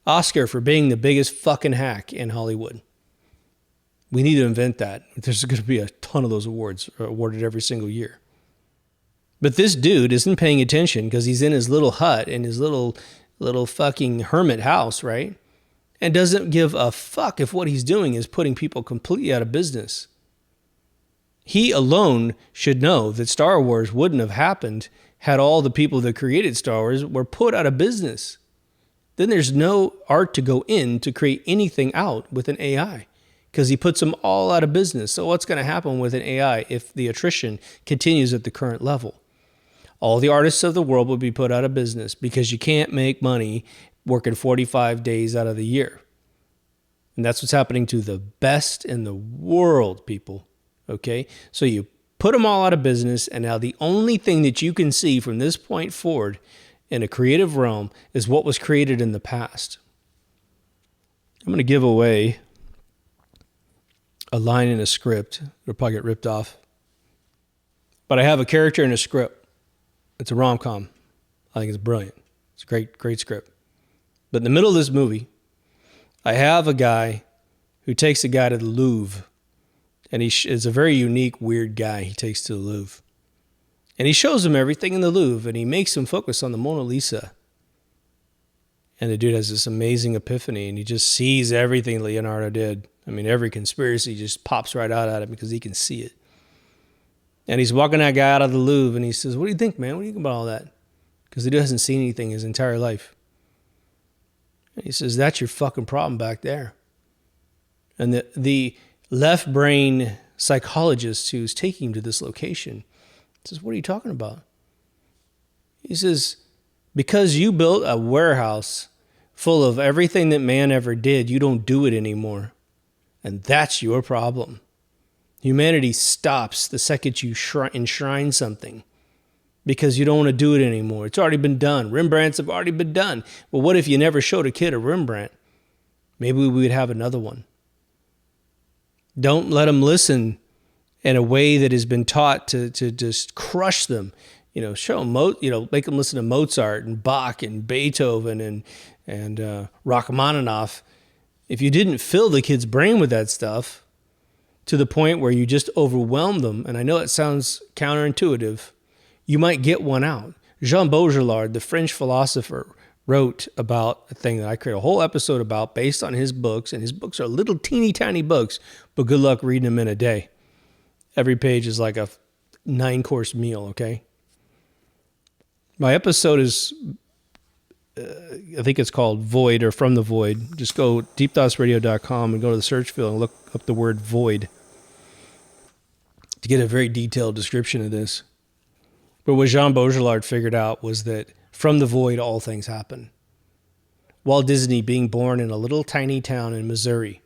S1: Oscar for being the biggest fucking hack in Hollywood. We need to invent that. There's going to be a ton of those awards awarded every single year. But this dude isn't paying attention because he's in his little hut in his little fucking hermit house, right? And doesn't give a fuck if what he's doing is putting people completely out of business. He alone should know that Star Wars wouldn't have happened had all the people that created Star Wars were put out of business. Then there's no art to go in to create anything out with an AI because he puts them all out of business. So what's going to happen with an AI if the attrition continues at the current level? All the artists of the world will be put out of business because you can't make money working 45 days out of the year. And that's what's happening to the best in the world, people. Okay? So you put them all out of business, and now the only thing that you can see from this point forward in a creative realm is what was created in the past. I'm going to give away a line in a script. It'll probably get ripped off. But I have a character in a script. It's a rom-com. I think it's brilliant. It's a great script. But in the middle of this movie, I have a guy who takes a guy to the Louvre. And he is a very unique, weird guy he takes to the Louvre. And he shows him everything in the Louvre, and he makes him focus on the Mona Lisa. And the dude has this amazing epiphany, and he just sees everything Leonardo did. I mean, every conspiracy just pops right out at him because he can see it. And he's walking that guy out of the Louvre, and he says, "What do you think, man? What do you think about all that?" Because the dude hasn't seen anything his entire life. And he says, "That's your fucking problem back there." And the left brain psychologist who's taking him to this location says, "What are you talking about?" He says, "Because you built a warehouse full of everything that man ever did, you don't do it anymore. And that's your problem. Humanity stops the second you enshrine something because you don't want to do it anymore. It's already been done. Rembrandts have already been done. Well, what if you never showed a kid a Rembrandt? Maybe we would have another one." Don't let them listen in a way that has been taught to just crush them. Show them, make them listen to Mozart and Bach and Beethoven and Rachmaninoff. If you didn't fill the kid's brain with that stuff to the point where you just overwhelm them, and I know it sounds counterintuitive, you might get one out. Jean Baudrillard, the French philosopher, wrote about a thing that I created a whole episode about based on his books, and his books are little teeny tiny books, but good luck reading them in a day. Every page is like a 9-course meal, okay? My episode is, I think it's called Void or From the Void. Just go deepthoughtsradio.com and go to the search field and look up the word void to get a very detailed description of this. But what Jean Baudrillard figured out was that from the void, all things happen. Walt Disney, being born in a little tiny town in Missouri,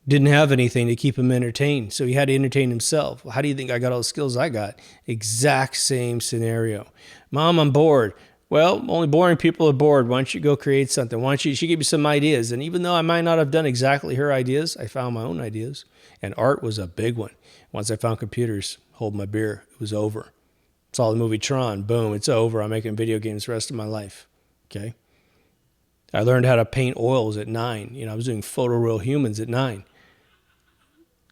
S1: didn't have anything to keep him entertained, so he had to entertain himself. Well, how do you think I got all the skills I got? Exact same scenario. "Mom, I'm bored." "Well, only boring people are bored. Why don't you go create something? Why don't she gave me some ideas?" And even though I might not have done exactly her ideas, I found my own ideas. And art was a big one. Once I found computers, hold my beer, it was over. Saw the movie Tron, boom, it's over. I'm making video games the rest of my life. Okay. I learned how to paint oils at 9. I was doing photoreal humans at 9.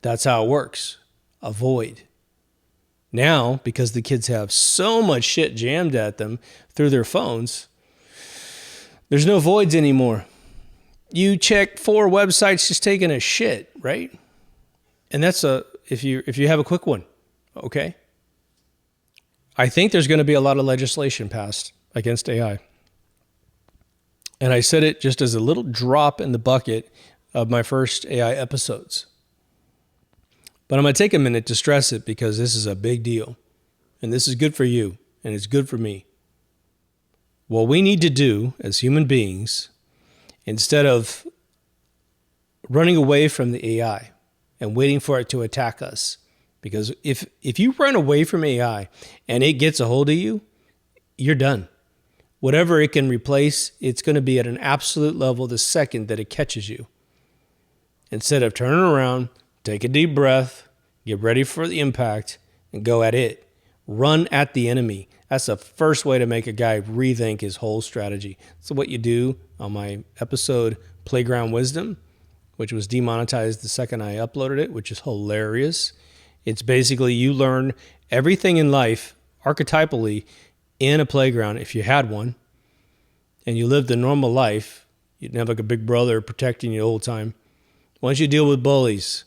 S1: That's how it works. A void. Now, because the kids have so much shit jammed at them through their phones, there's no voids anymore. You check 4 websites just taking a shit, right? And that's if you have a quick one, okay? I think there's going to be a lot of legislation passed against AI. And I said it just as a little drop in the bucket of my first AI episodes. But I'm going to take a minute to stress it because this is a big deal. And this is good for you, and it's good for me. What we need to do as human beings, instead of running away from the AI and waiting for it to attack us, because if you run away from AI and it gets a hold of you, you're done. Whatever it can replace, it's going to be at an absolute level the second that it catches you. Instead of turning around, take a deep breath, get ready for the impact, and go at it. Run at the enemy. That's the first way to make a guy rethink his whole strategy. So what you do on my episode Playground Wisdom, which was demonetized the second I uploaded it, which is hilarious. It's basically you learn everything in life archetypally in a playground if you had one, and you lived a normal life. You'd have like a big brother protecting you the whole time. Once you deal with bullies,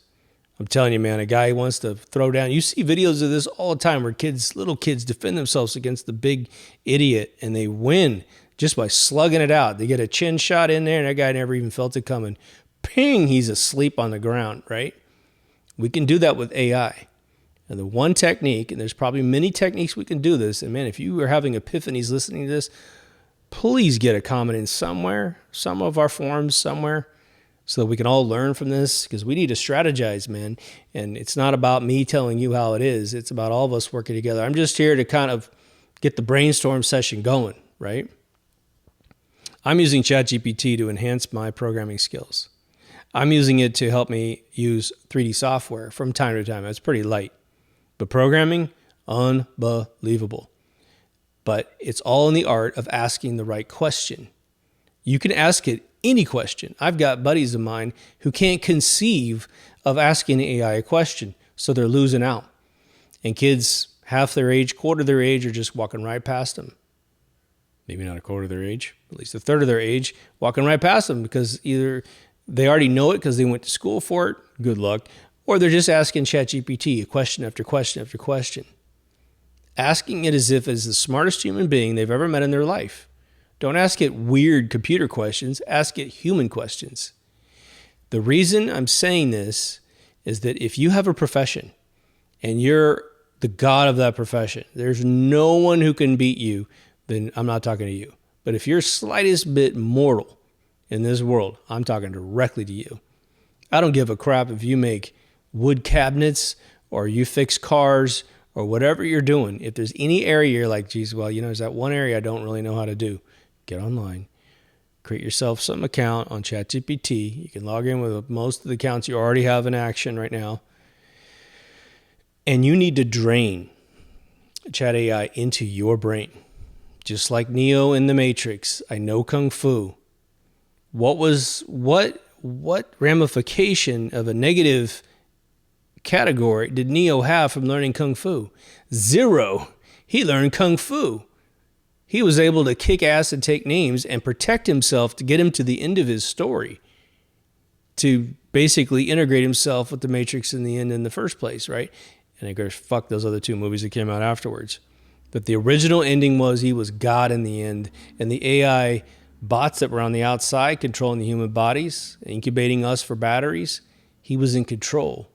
S1: I'm telling you, man, a guy wants to throw down. You see videos of this all the time where little kids defend themselves against the big idiot, and they win just by slugging it out. They get a chin shot in there, and that guy never even felt it coming. Ping, he's asleep on the ground, right? We can do that with AI. And the one technique, and there's probably many techniques we can do this, and man, if you are having epiphanies listening to this, please get a comment in somewhere, some of our forums somewhere, so that we can all learn from this, because we need to strategize, man. And it's not about me telling you how it is. It's about all of us working together. I'm just here to kind of get the brainstorm session going, right? I'm using ChatGPT to enhance my programming skills. I'm using it to help me use 3D software from time to time. It's pretty light. But programming, unbelievable. But it's all in the art of asking the right question. You can ask it any question. I've got buddies of mine who can't conceive of asking AI a question, so they're losing out. And kids half their age, quarter of their age, are just walking right past them. Maybe not a quarter of their age, at least a third of their age, walking right past them because either they already know it because they went to school for it, good luck, or they're just asking ChatGPT question after question after question. Asking it as if it's the smartest human being they've ever met in their life. Don't ask it weird computer questions. Ask it human questions. The reason I'm saying this is that if you have a profession and you're the god of that profession, there's no one who can beat you, then I'm not talking to you. But if you're slightest bit mortal in this world, I'm talking directly to you. I don't give a crap if you make wood cabinets or you fix cars or whatever you're doing. If there's any area you're like, geez, well, there's that one area I don't really know how to do. Get online, create yourself some account on ChatGPT. You can log in with most of the accounts you already have in action right now. And you need to drain Chat AI into your brain. Just like Neo in the Matrix, I know Kung Fu. What ramification of a negative category did Neo have from learning Kung Fu? Zero. He learned Kung Fu. He was able to kick ass and take names and protect himself to get him to the end of his story, to basically integrate himself with the Matrix in the end in the first place, right? And of course, fuck those other two movies that came out afterwards. But the original ending was he was God in the end, and the AI bots that were on the outside controlling the human bodies, incubating us for batteries, he was in control.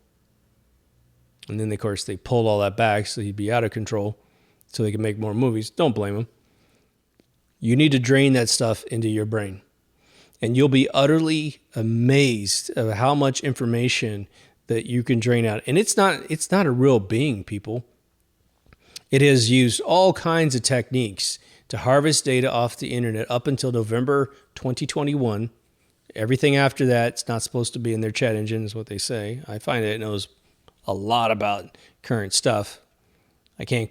S1: And then, of course, they pulled all that back so he'd be out of control so they could make more movies. Don't blame him. You need to drain that stuff into your brain. And you'll be utterly amazed of how much information that you can drain out. And it's not a real being, people. It has used all kinds of techniques to harvest data off the internet up until November 2021. Everything after that, it's not supposed to be in their chat engine, is what they say. I find that it knows a lot about current stuff. I can't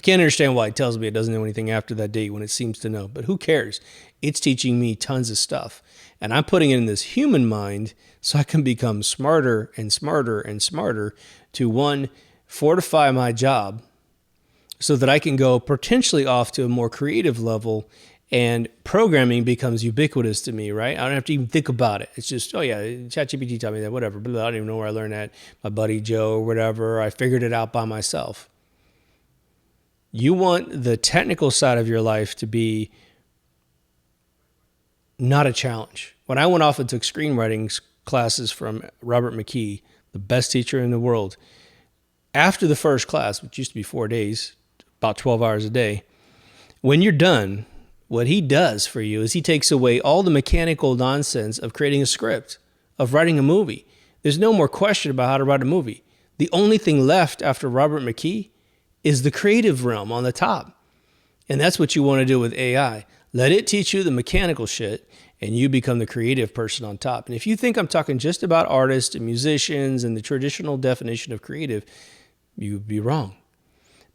S1: understand why it tells me it doesn't know anything after that date when it seems to know. But who cares? It's teaching me tons of stuff. And I'm putting it in this human mind so I can become smarter and smarter and smarter to, one, fortify my job so that I can go potentially off to a more creative level and programming becomes ubiquitous to me, right? I don't have to even think about it. It's just, oh yeah, ChatGPT taught me that, whatever. But I don't even know where I learned that. My buddy Joe or whatever. I figured it out by myself. You want the technical side of your life to be not a challenge. When I went off and took screenwriting classes from Robert McKee, the best teacher in the world. After the first class, which used to be 4 days, about 12 hours a day, when you're done, what he does for you is he takes away all the mechanical nonsense of creating a script, of writing a movie. There's no more question about how to write a movie. The only thing left after Robert McKee is the creative realm on the top. And that's what you want to do with AI. Let it teach you the mechanical shit, and you become the creative person on top. And if you think I'm talking just about artists and musicians and the traditional definition of creative, you'd be wrong.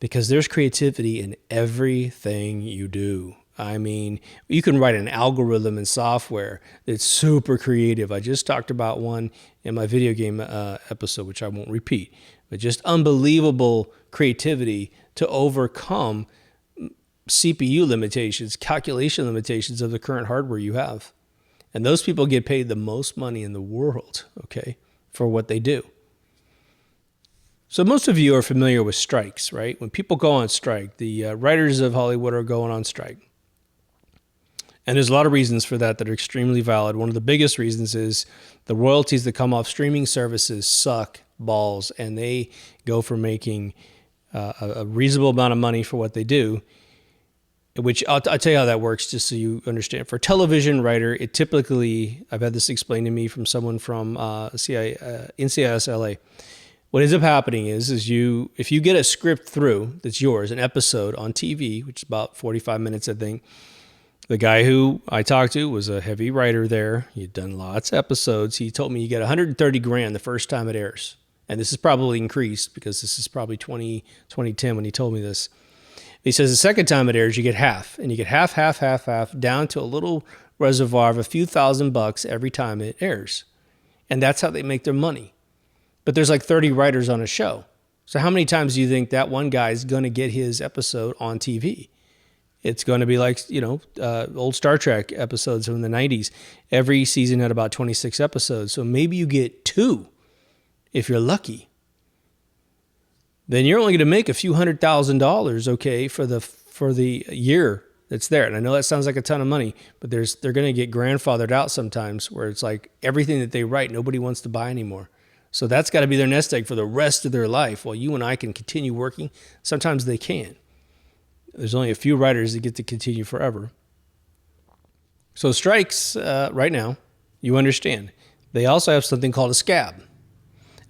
S1: Because there's creativity in everything you do. I mean, you can write an algorithm in software that's super creative. I just talked about one in my video game episode, which I won't repeat. But just unbelievable creativity to overcome CPU limitations, calculation limitations of the current hardware you have. And those people get paid the most money in the world, okay, for what they do. So most of you are familiar with strikes, right? When people go on strike, the writers of Hollywood are going on strike. And there's a lot of reasons for that are extremely valid. One of the biggest reasons is the royalties that come off streaming services suck balls, and they go for making a reasonable amount of money for what they do, which I'll tell you how that works just so you understand. For a television writer, it typically, I've had this explained to me from someone from NCIS LA. What ends up happening is if you get a script through that's yours, an episode on TV, which is about 45 minutes, I think. The guy who I talked to was a heavy writer there. He'd done lots of episodes. He told me you get 130 grand the first time it airs. And this is probably increased because this is probably 2010 when he told me this. He says the second time it airs, you get half. And you get half, down to a little reservoir of a few $1,000 every time it airs. And that's how they make their money. But there's like 30 writers on a show. So how many times do you think that one guy is going to get his episode on TV? It's going to be like, old Star Trek episodes from the 90s. Every season had about 26 episodes. So maybe you get 2 if you're lucky. Then you're only going to make a few $100,000, okay, for the year that's there. And I know that sounds like a ton of money, but they're going to get grandfathered out sometimes where it's like everything that they write, nobody wants to buy anymore. So that's got to be their nest egg for the rest of their life. While you and I can continue working, sometimes they can't. There's only a few writers that get to continue forever. So strikes right now, you understand. They also have something called a scab.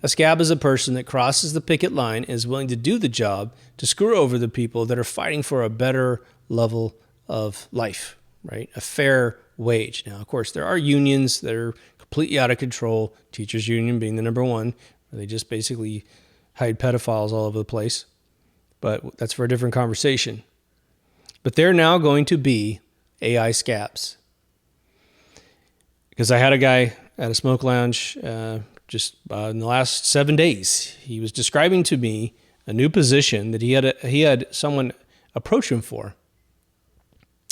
S1: A scab is a person that crosses the picket line and is willing to do the job to screw over the people that are fighting for a better level of life, right? A fair wage. Now, of course, there are unions that are completely out of control. Teachers union being the number one, where they just basically hide pedophiles all over the place. But that's for a different conversation. But they're now going to be AI scabs. Because I had a guy at a smoke lounge just in the last 7 days. He was describing to me a new position that he had someone approach him for.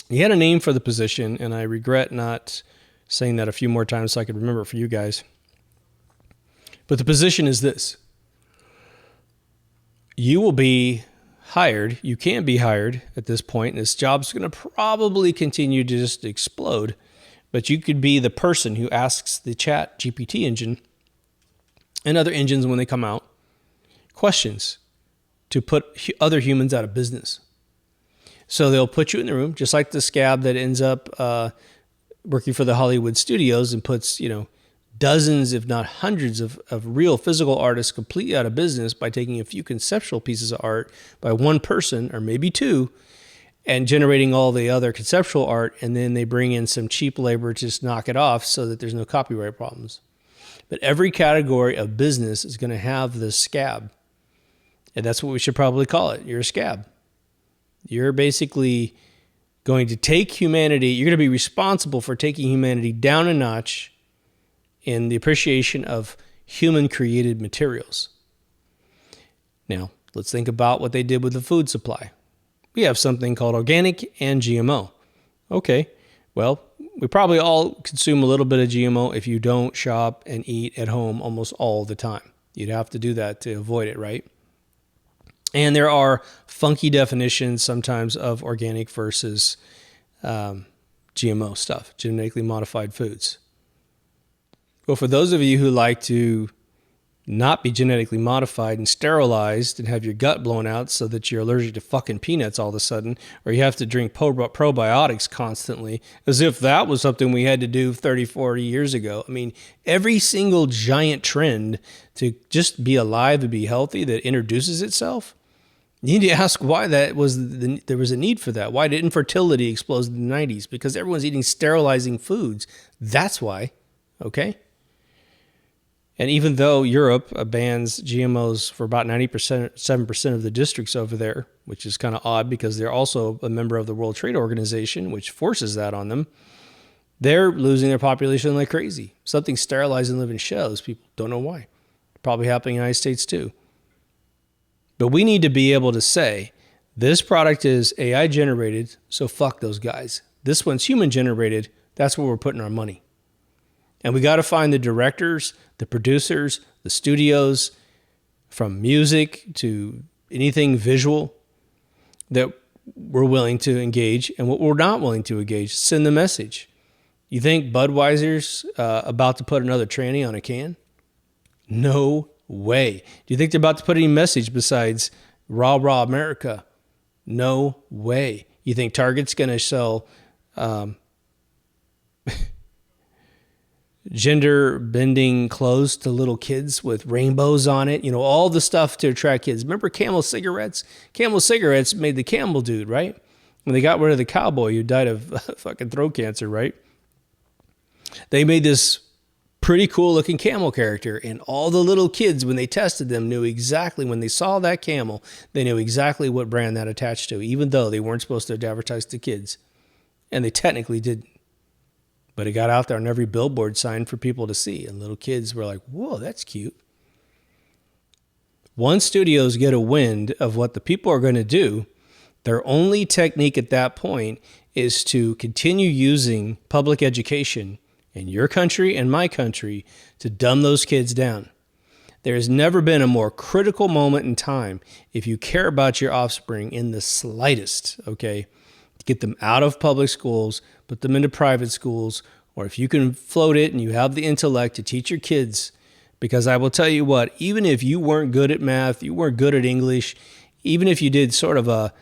S1: He had a name for the position, and I regret not saying that a few more times so I could remember it for you guys. But the position is this. You will be hired, you can be hired at this point, and this job's going to probably continue to just explode, but you could be the person who asks the chat GPT engine and other engines when they come out questions to put other humans out of business. So they'll put you in the room, just like the scab that ends up working for the Hollywood studios and puts, dozens, if not hundreds of real physical artists completely out of business by taking a few conceptual pieces of art by one person or maybe 2 and generating all the other conceptual art, and then they bring in some cheap labor to just knock it off so that there's no copyright problems. But every category of business is going to have this scab, and that's what we should probably call it. You're a scab. You're basically going to take humanity, you're going to be responsible for taking humanity down a notch in the appreciation of human-created materials. Now, let's think about what they did with the food supply. We have something called organic and GMO. Okay, well, we probably all consume a little bit of GMO if you don't shop and eat at home almost all the time. You'd have to do that to avoid it, right? And there are funky definitions sometimes of organic versus GMO stuff, genetically modified foods. Well, for those of you who like to not be genetically modified and sterilized and have your gut blown out so that you're allergic to fucking peanuts all of a sudden, or you have to drink probiotics constantly, as if that was something we had to do 30, 40 years ago. I mean, every single giant trend to just be alive and be healthy that introduces itself, you need to ask why there was a need for that. Why did infertility explode in the 90s? Because everyone's eating sterilizing foods. That's why, okay? And even though Europe bans GMOs for about 7% of the districts over there, which is kind of odd because they're also a member of the World Trade Organization, which forces that on them, they're losing their population like crazy. Something sterilized and live in shells. People don't know why. Probably happening in the United States too. But we need to be able to say, this product is AI generated, so fuck those guys. This one's human generated, that's where we're putting our money. And we got to find the directors, the producers, the studios, from music to anything visual that we're willing to engage, and what we're not willing to engage. Send the message. You think Budweiser's about to put another tranny on a can? No way. Do you think they're about to put any message besides rah rah America? No way. You think Target's going to sell gender bending clothes to little kids with rainbows on it, you know, all the stuff to attract kids? Remember Camel cigarettes? Camel cigarettes made the Camel dude, right? When they got rid of the cowboy who died of fucking throat cancer, right? They made this pretty cool looking camel character, and all the little kids, when they tested them, knew exactly, when they saw that camel, they knew exactly what brand that attached to, even though they weren't supposed to advertise to kids. And they technically didn't. But it got out there on every billboard sign for people to see. And little kids were like, whoa, that's cute. Once studios get a wind of what the people are going to do, their only technique at that point is to continue using public education in your country and my country to dumb those kids down. There has never been a more critical moment in time, if you care about your offspring in the slightest, okay, to get them out of public schools, put them into private schools, or if you can float it and you have the intellect to teach your kids. Because I will tell you what, even if you weren't good at math, you weren't good at English, even if you did sort of a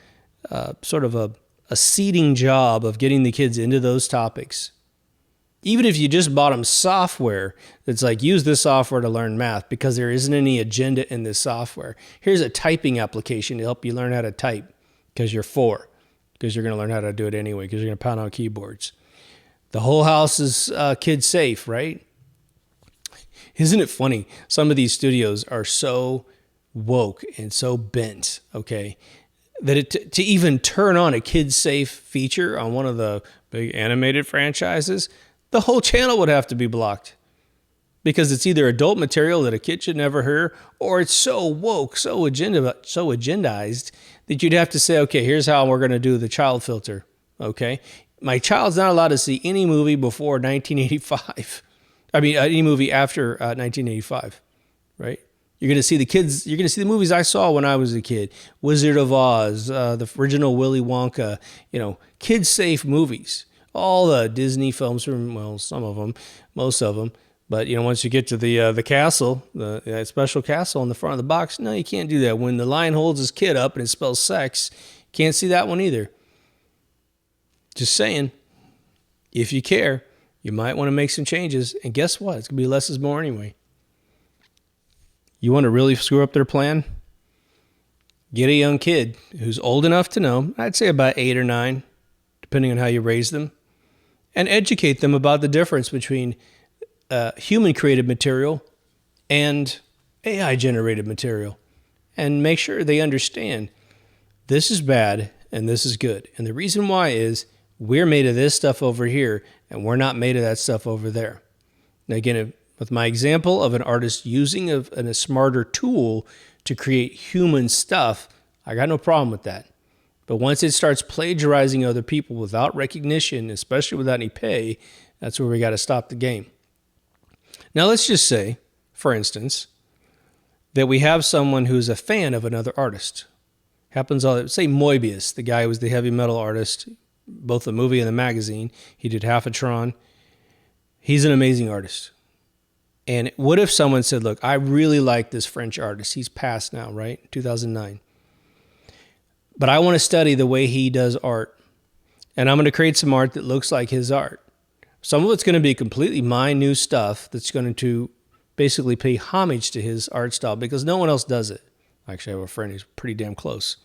S1: seeding job of getting the kids into those topics, even if you just bought them software that's like, use this software to learn math because there isn't any agenda in this software. Here's a typing application to help you learn how to type because you're 4. Because you're going to learn how to do it anyway, because you're going to pound on keyboards. The whole house is kid safe, right? Isn't it funny? Some of these studios are so woke and so bent, okay, that to even turn on a kid safe feature on one of the big animated franchises, the whole channel would have to be blocked. Because it's either adult material that a kid should never hear, or it's so woke, so agendized, that you'd have to say, okay, here's how we're going to do the child filter, okay? My child's not allowed to see any movie before 1985. I mean, any movie after 1985, right? You're going to see the kids, you're going to see the movies I saw when I was a kid. Wizard of Oz, the original Willy Wonka, you know, kid-safe movies. All the Disney films from, well, some of them, most of them. But, you know, once you get to the castle, that special castle on the front of the box, no, you can't do that. When the lion holds his kid up and it spells sex, can't see that one either. Just saying, if you care, you might want to make some changes. And guess what? It's going to be less is more anyway. You want to really screw up their plan? Get a young kid who's old enough to know, I'd say about 8 or 9, depending on how you raise them, and educate them about the difference between human-created material and AI-generated material, and make sure they understand this is bad and this is good. And the reason why is we're made of this stuff over here, and we're not made of that stuff over there. Now, again, with my example of an artist using a smarter tool to create human stuff, I got no problem with that. But once it starts plagiarizing other people without recognition, especially without any pay, that's where we got to stop the game. Now, let's just say, for instance, that we have someone who's a fan of another artist. Happens all, say Moebius, the guy who was the heavy metal artist, both the movie and the magazine. He did Half a Tron. He's an amazing artist. And what if someone said, look, I really like this French artist. He's passed now, right? 2009. But I want to study the way he does art. And I'm going to create some art that looks like his art. Some of it's going to be completely my new stuff that's going to basically pay homage to his art style because no one else does it. Actually, I have a friend who's pretty damn close.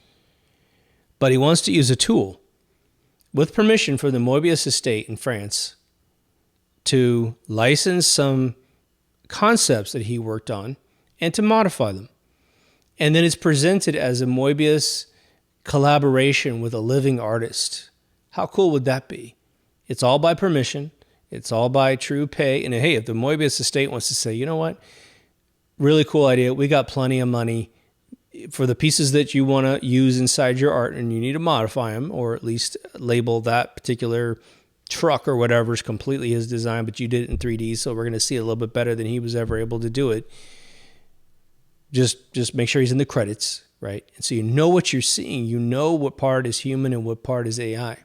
S1: But he wants to use a tool with permission from the Moebius estate in France to license some concepts that he worked on and to modify them. And then it's presented as a Moebius collaboration with a living artist. How cool would that be? It's all by permission. It's all by true pay. And hey, if the Moebius estate wants to say, you know what, really cool idea. We got plenty of money for the pieces that you want to use inside your art and you need to modify them or at least label that particular truck or whatever is completely his design, but you did it in 3D, so we're going to see it a little bit better than he was ever able to do it. Just make sure he's in the credits, right? And so you know what you're seeing. You know what part is human and what part is AI.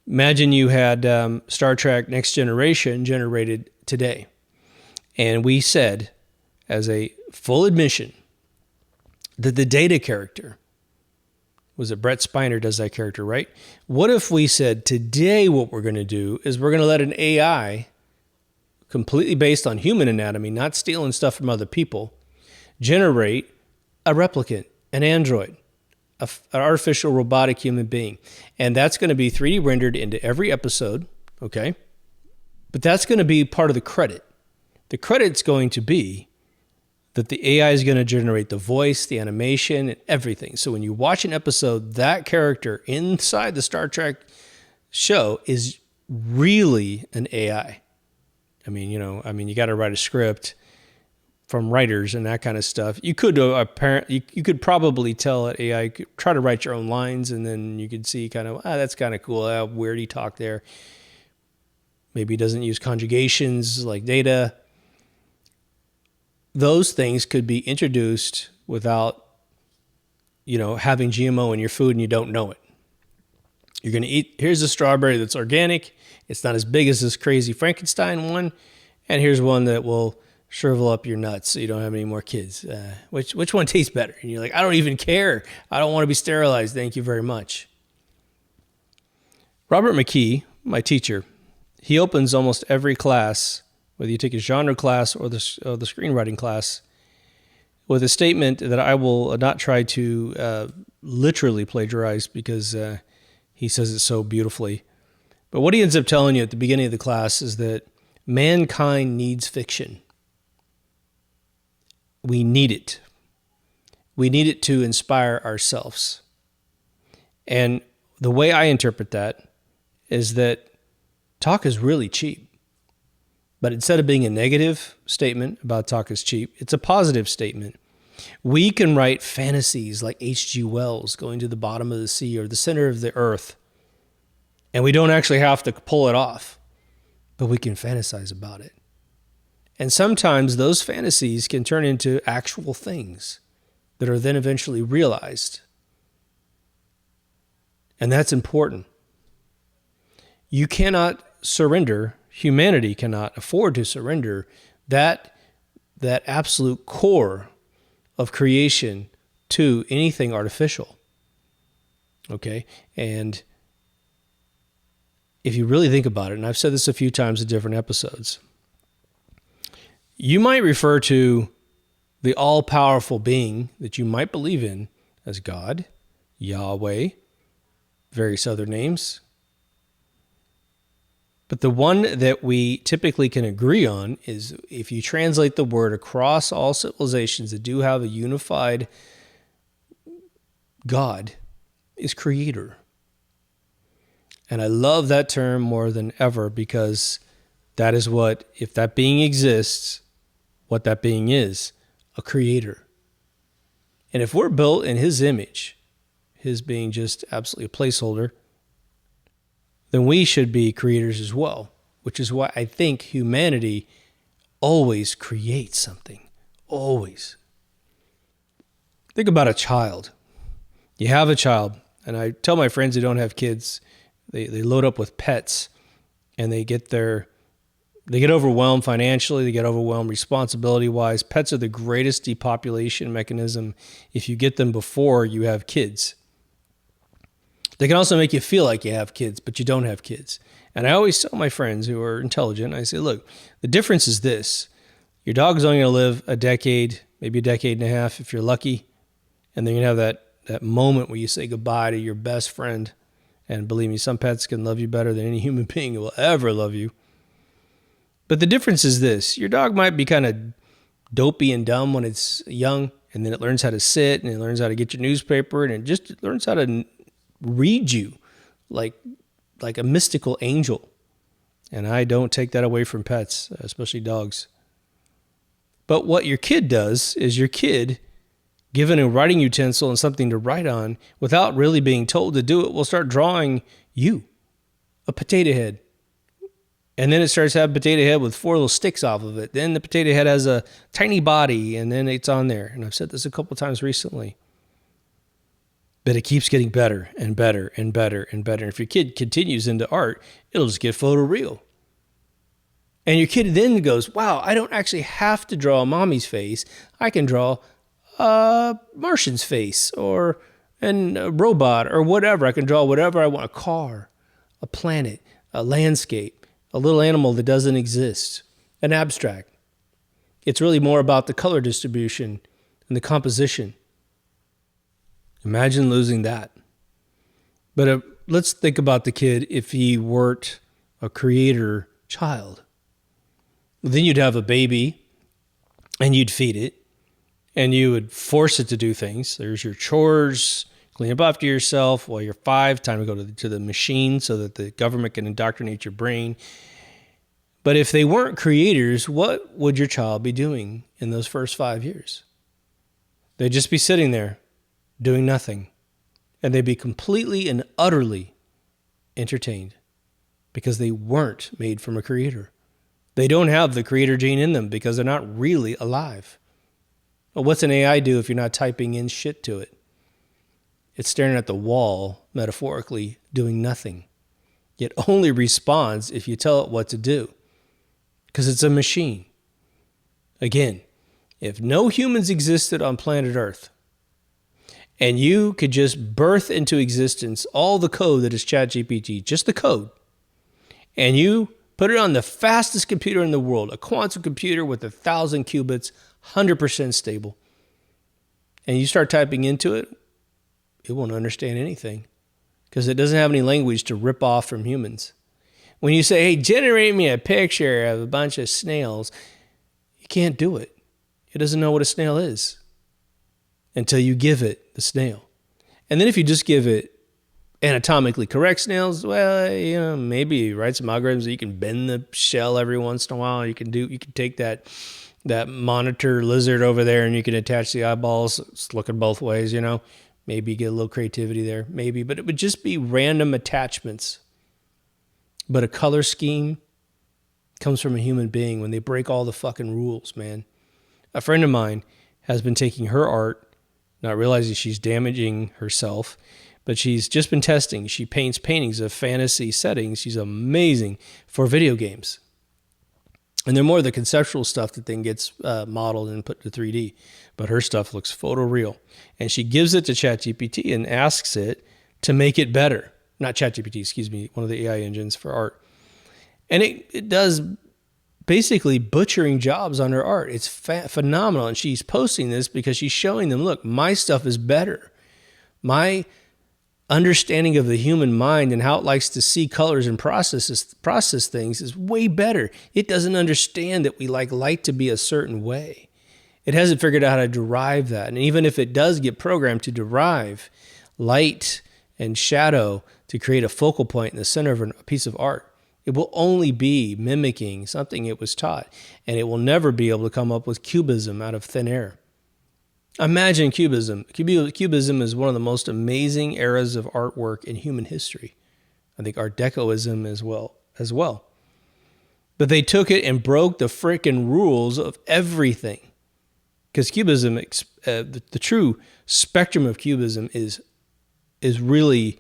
S1: Imagine you had Star Trek Next Generation generated today, and we said, as a full admission, that the Data character, was it Brett Spiner does that character, right? What if we said today what we're going to do is we're going to let an AI, completely based on human anatomy, not stealing stuff from other people, generate a replicant, an android, an artificial robotic human being. And that's going to be 3D rendered into every episode, okay? But that's going to be part of the credit. The credit's going to be that the AI is going to generate the voice, the animation, and everything. So when you watch an episode, that character inside the Star Trek show is really an AI. I mean, you got to write a script from writers and that kind of stuff. You could you could probably tell that AI could try to write your own lines, and then you could see kind of, that's kind of cool. How weird he talked there. Maybe he doesn't use conjugations like Data. Those things could be introduced without, having GMO in your food and you don't know it. You're going to eat, here's a strawberry that's organic. It's not as big as this crazy Frankenstein one. And here's one that will shrivel up your nuts so you don't have any more kids. Which one tastes better? And you're like, I don't even care. I don't want to be sterilized. Thank you very much. Robert McKee, my teacher, he opens almost every class, whether you take a genre class or the screenwriting class, with a statement that I will not try to literally plagiarize because he says it so beautifully. But what he ends up telling you at the beginning of the class is that mankind needs fiction. We need it. We need it to inspire ourselves. And the way I interpret that is that talk is really cheap. But instead of being a negative statement about talk is cheap, it's a positive statement. We can write fantasies like H.G. Wells going to the bottom of the sea or the center of the earth, and we don't actually have to pull it off, but we can fantasize about it. And sometimes those fantasies can turn into actual things that are then eventually realized. And that's important. You cannot surrender. Humanity cannot afford to surrender that absolute core of creation to anything artificial. Okay? And if you really think about it, and I've said this a few times in different episodes, you might refer to the all-powerful being that you might believe in as God, Yahweh, various other names. But the one that we typically can agree on is if you translate the word across all civilizations that do have a unified God, is creator. And I love that term more than ever because that is what, if that being exists, what that being is, a creator. And if we're built in his image, his being just absolutely a placeholder, then we should be creators as well, which is why I think humanity always creates something. Always. Think about a child. You have a child, and I tell my friends who don't have kids, they load up with pets, and they get their They get overwhelmed financially. They get overwhelmed responsibility-wise. Pets are the greatest depopulation mechanism if you get them before you have kids. They can also make you feel like you have kids, but you don't have kids. And I always tell my friends who are intelligent, I say, look, the difference is this. Your dog's only going to live a decade, maybe a decade and a half if you're lucky. And then you have that moment where you say goodbye to your best friend. And believe me, some pets can love you better than any human being will ever love you. But the difference is this. Your dog might be kind of dopey and dumb when it's young, and then it learns how to sit, and it learns how to get your newspaper, and it just learns how to read you like a mystical angel. And I don't take that away from pets, especially dogs. But what your kid does is your kid, given a writing utensil and something to write on, without really being told to do it, will start drawing you, a potato head. And then it starts to have a potato head with 4 little sticks off of it. Then the potato head has a tiny body, and then it's on there. And I've said this a couple times recently. But it keeps getting better and better and better and better. And if your kid continues into art, it'll just get photoreal. And your kid then goes, wow, I don't actually have to draw mommy's face. I can draw a Martian's face or a robot or whatever. I can draw whatever I want, a car, a planet, a landscape. A little animal that doesn't exist, an abstract. It's really more about the color distribution and the composition. Imagine losing that. But let's think about the kid if he weren't a creator child. Then you'd have a baby and you'd feed it and you would force it to do things. There's your chores, clean up after yourself. While you're 5, time to go to the machine so that the government can indoctrinate your brain. But if they weren't creators, what would your child be doing in those first 5 years? They'd just be sitting there doing nothing. And they'd be completely and utterly entertained because they weren't made from a creator. They don't have the creator gene in them because they're not really alive. Well, what's an AI do if you're not typing in shit to it? It's staring at the wall, metaphorically, doing nothing. It only responds if you tell it what to do, because it's a machine. Again, if no humans existed on planet Earth, and you could just birth into existence all the code that is ChatGPT, just the code, and you put it on the fastest computer in the world, a quantum computer with 1,000 qubits, 100% stable, and you start typing into it, it won't understand anything because it doesn't have any language to rip off from humans. When you say, hey, generate me a picture of a bunch of snails, you can't do it. It doesn't know what a snail is until you give it the snail. And then if you just give it anatomically correct snails, well, maybe write some algorithms that you can bend the shell every once in a while. You can take that monitor lizard over there and you can attach the eyeballs. It's looking both ways, Maybe get a little creativity there, maybe. But it would just be random attachments. But a color scheme comes from a human being when they break all the fucking rules, man. A friend of mine has been taking her art, not realizing she's damaging herself, but she's just been testing. She paints paintings of fantasy settings. She's amazing for video games. And they're more the conceptual stuff that then gets modeled and put to 3D. But her stuff looks photoreal. And she gives it to ChatGPT and asks it to make it better. Not ChatGPT, excuse me, one of the AI engines for art. And it does basically butchering jobs on her art. It's phenomenal. And she's posting this because she's showing them, look, my stuff is better. My understanding of the human mind and how it likes to see colors and process things is way better. It doesn't understand that we like light to be a certain way. It hasn't figured out how to derive that. And even if it does get programmed to derive light and shadow to create a focal point in the center of a piece of art, it will only be mimicking something it was taught. And it will never be able to come up with cubism out of thin air. Imagine cubism. Cubism is one of the most amazing eras of artwork in human history. I think Art Decoism as well. But they took it and broke the frickin' rules of everything. Because cubism, the true spectrum of cubism is really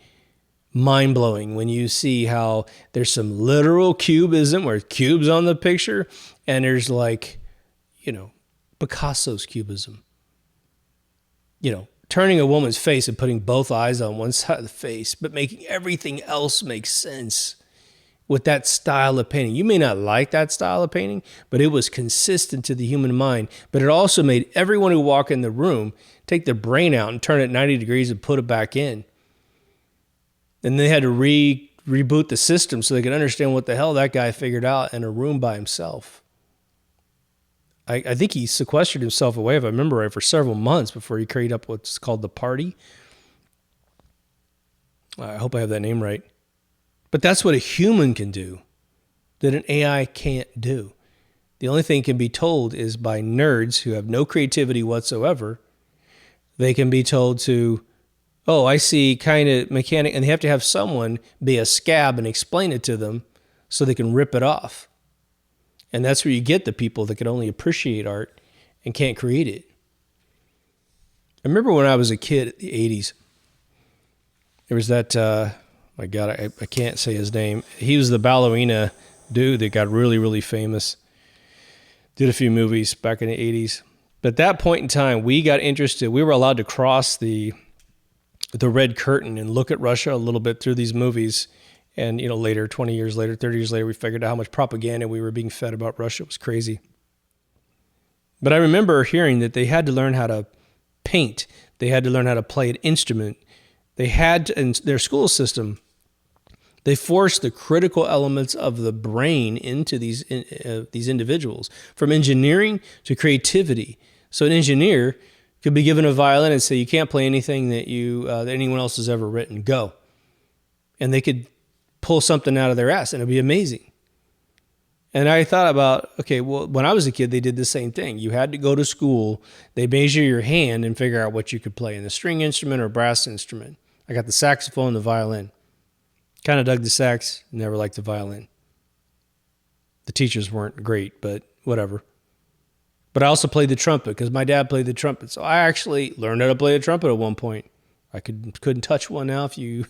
S1: mind-blowing when you see how there's some literal cubism where cubes on the picture, and there's like, Picasso's cubism. Turning a woman's face and putting both eyes on one side of the face, but making everything else make sense with that style of painting. You may not like that style of painting, but it was consistent to the human mind. But it also made everyone who walked in the room take their brain out and turn it 90 degrees and put it back in. And they had to reboot the system so they could understand what the hell that guy figured out in a room by himself. I think he sequestered himself away, if I remember right, for several months before he created up what's called the party. I hope I have that name right. But that's what a human can do that an AI can't do. The only thing can be told is by nerds who have no creativity whatsoever. They can be told to, I see kind of mechanic, and they have to have someone be a scab and explain it to them so they can rip it off. And that's where you get the people that can only appreciate art and can't create it. I remember when I was a kid in the 80s, there was that, my God, I can't say his name. He was the ballerina dude that got really, really famous. Did a few movies back in the 80s. But at that point in time, we got interested. We were allowed to cross the red curtain and look at Russia a little bit through these movies. And, later, 20 years later, 30 years later, we figured out how much propaganda we were being fed about Russia. It was crazy. But I remember hearing that they had to learn how to paint. They had to learn how to play an instrument. They had to, in their school system, they forced the critical elements of the brain into these individuals, from engineering to creativity. So an engineer could be given a violin and say, you can't play anything that anyone else has ever written. Go. And they could pull something out of their ass and it'd be amazing. And I thought about, okay, well, when I was a kid, they did the same thing. You had to go to school. They measure your hand and figure out what you could play in a string instrument or a brass instrument. I got the saxophone and the violin. Kind of dug the sax, never liked the violin. The teachers weren't great, but whatever. But I also played the trumpet because my dad played the trumpet. So I actually learned how to play the trumpet at one point. I couldn't touch one now if you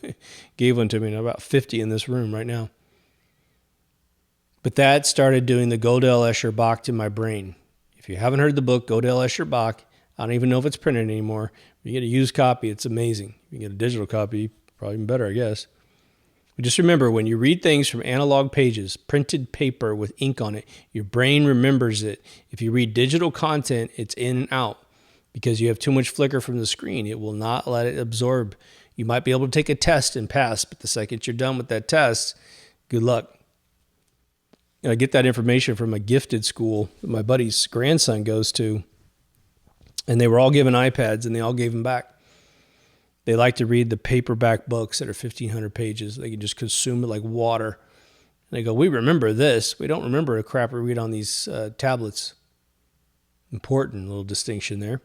S1: gave one to me. And I'm about 50 in this room right now. But that started doing the Gödel Escher Bach to my brain. If you haven't heard the book, Gödel Escher Bach, I don't even know if it's printed anymore. You get a used copy, it's amazing. You get a digital copy, probably even better, I guess. But just remember, when you read things from analog pages, printed paper with ink on it, your brain remembers it. If you read digital content, it's in and out. Because you have too much flicker from the screen, it will not let it absorb. You might be able to take a test and pass, but the second you're done with that test, good luck. I get that information from a gifted school that my buddy's grandson goes to, and they were all given iPads, and they all gave them back. They like to read the paperback books that are 1,500 pages. They can just consume it like water. And they go, we remember this. We don't remember the crap we read on these tablets. Important little distinction there.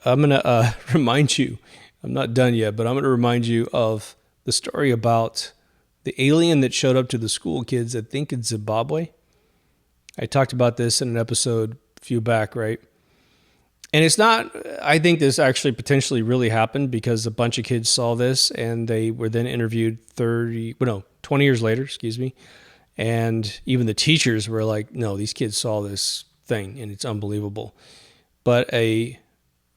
S1: I'm going to remind you, I'm not done yet, but I'm going to remind you of the story about the alien that showed up to the school kids, I think in Zimbabwe. I talked about this in an episode a few back, right? And it's not, I think this actually potentially really happened because a bunch of kids saw this and they were then interviewed 20 years later, and even the teachers were like, no, these kids saw this thing and it's unbelievable. But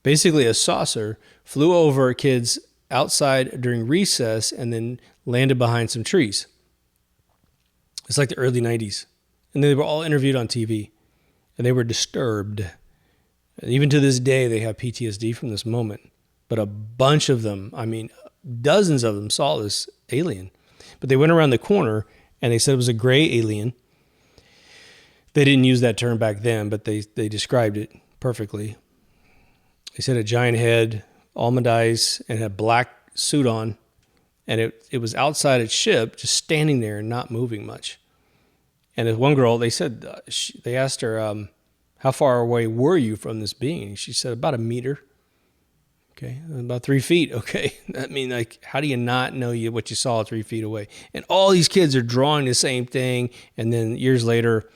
S1: basically a saucer flew over kids outside during recess and then landed behind some trees. It's like the early 90s. And they were all interviewed on TV and they were disturbed. And even to this day, they have PTSD from this moment. But a bunch of them, dozens of them saw this alien. But they went around the corner and they said it was a gray alien. They didn't use that term back then, but they described it perfectly. They said a giant head, almond eyes, and had a black suit on. And it was outside its ship, just standing there and not moving much. And this one girl, they asked her, how far away were you from this being? She said, about a meter. Okay, about 3 feet. Okay, how do you not know what you saw 3 feet away? And all these kids are drawing the same thing. And then years later,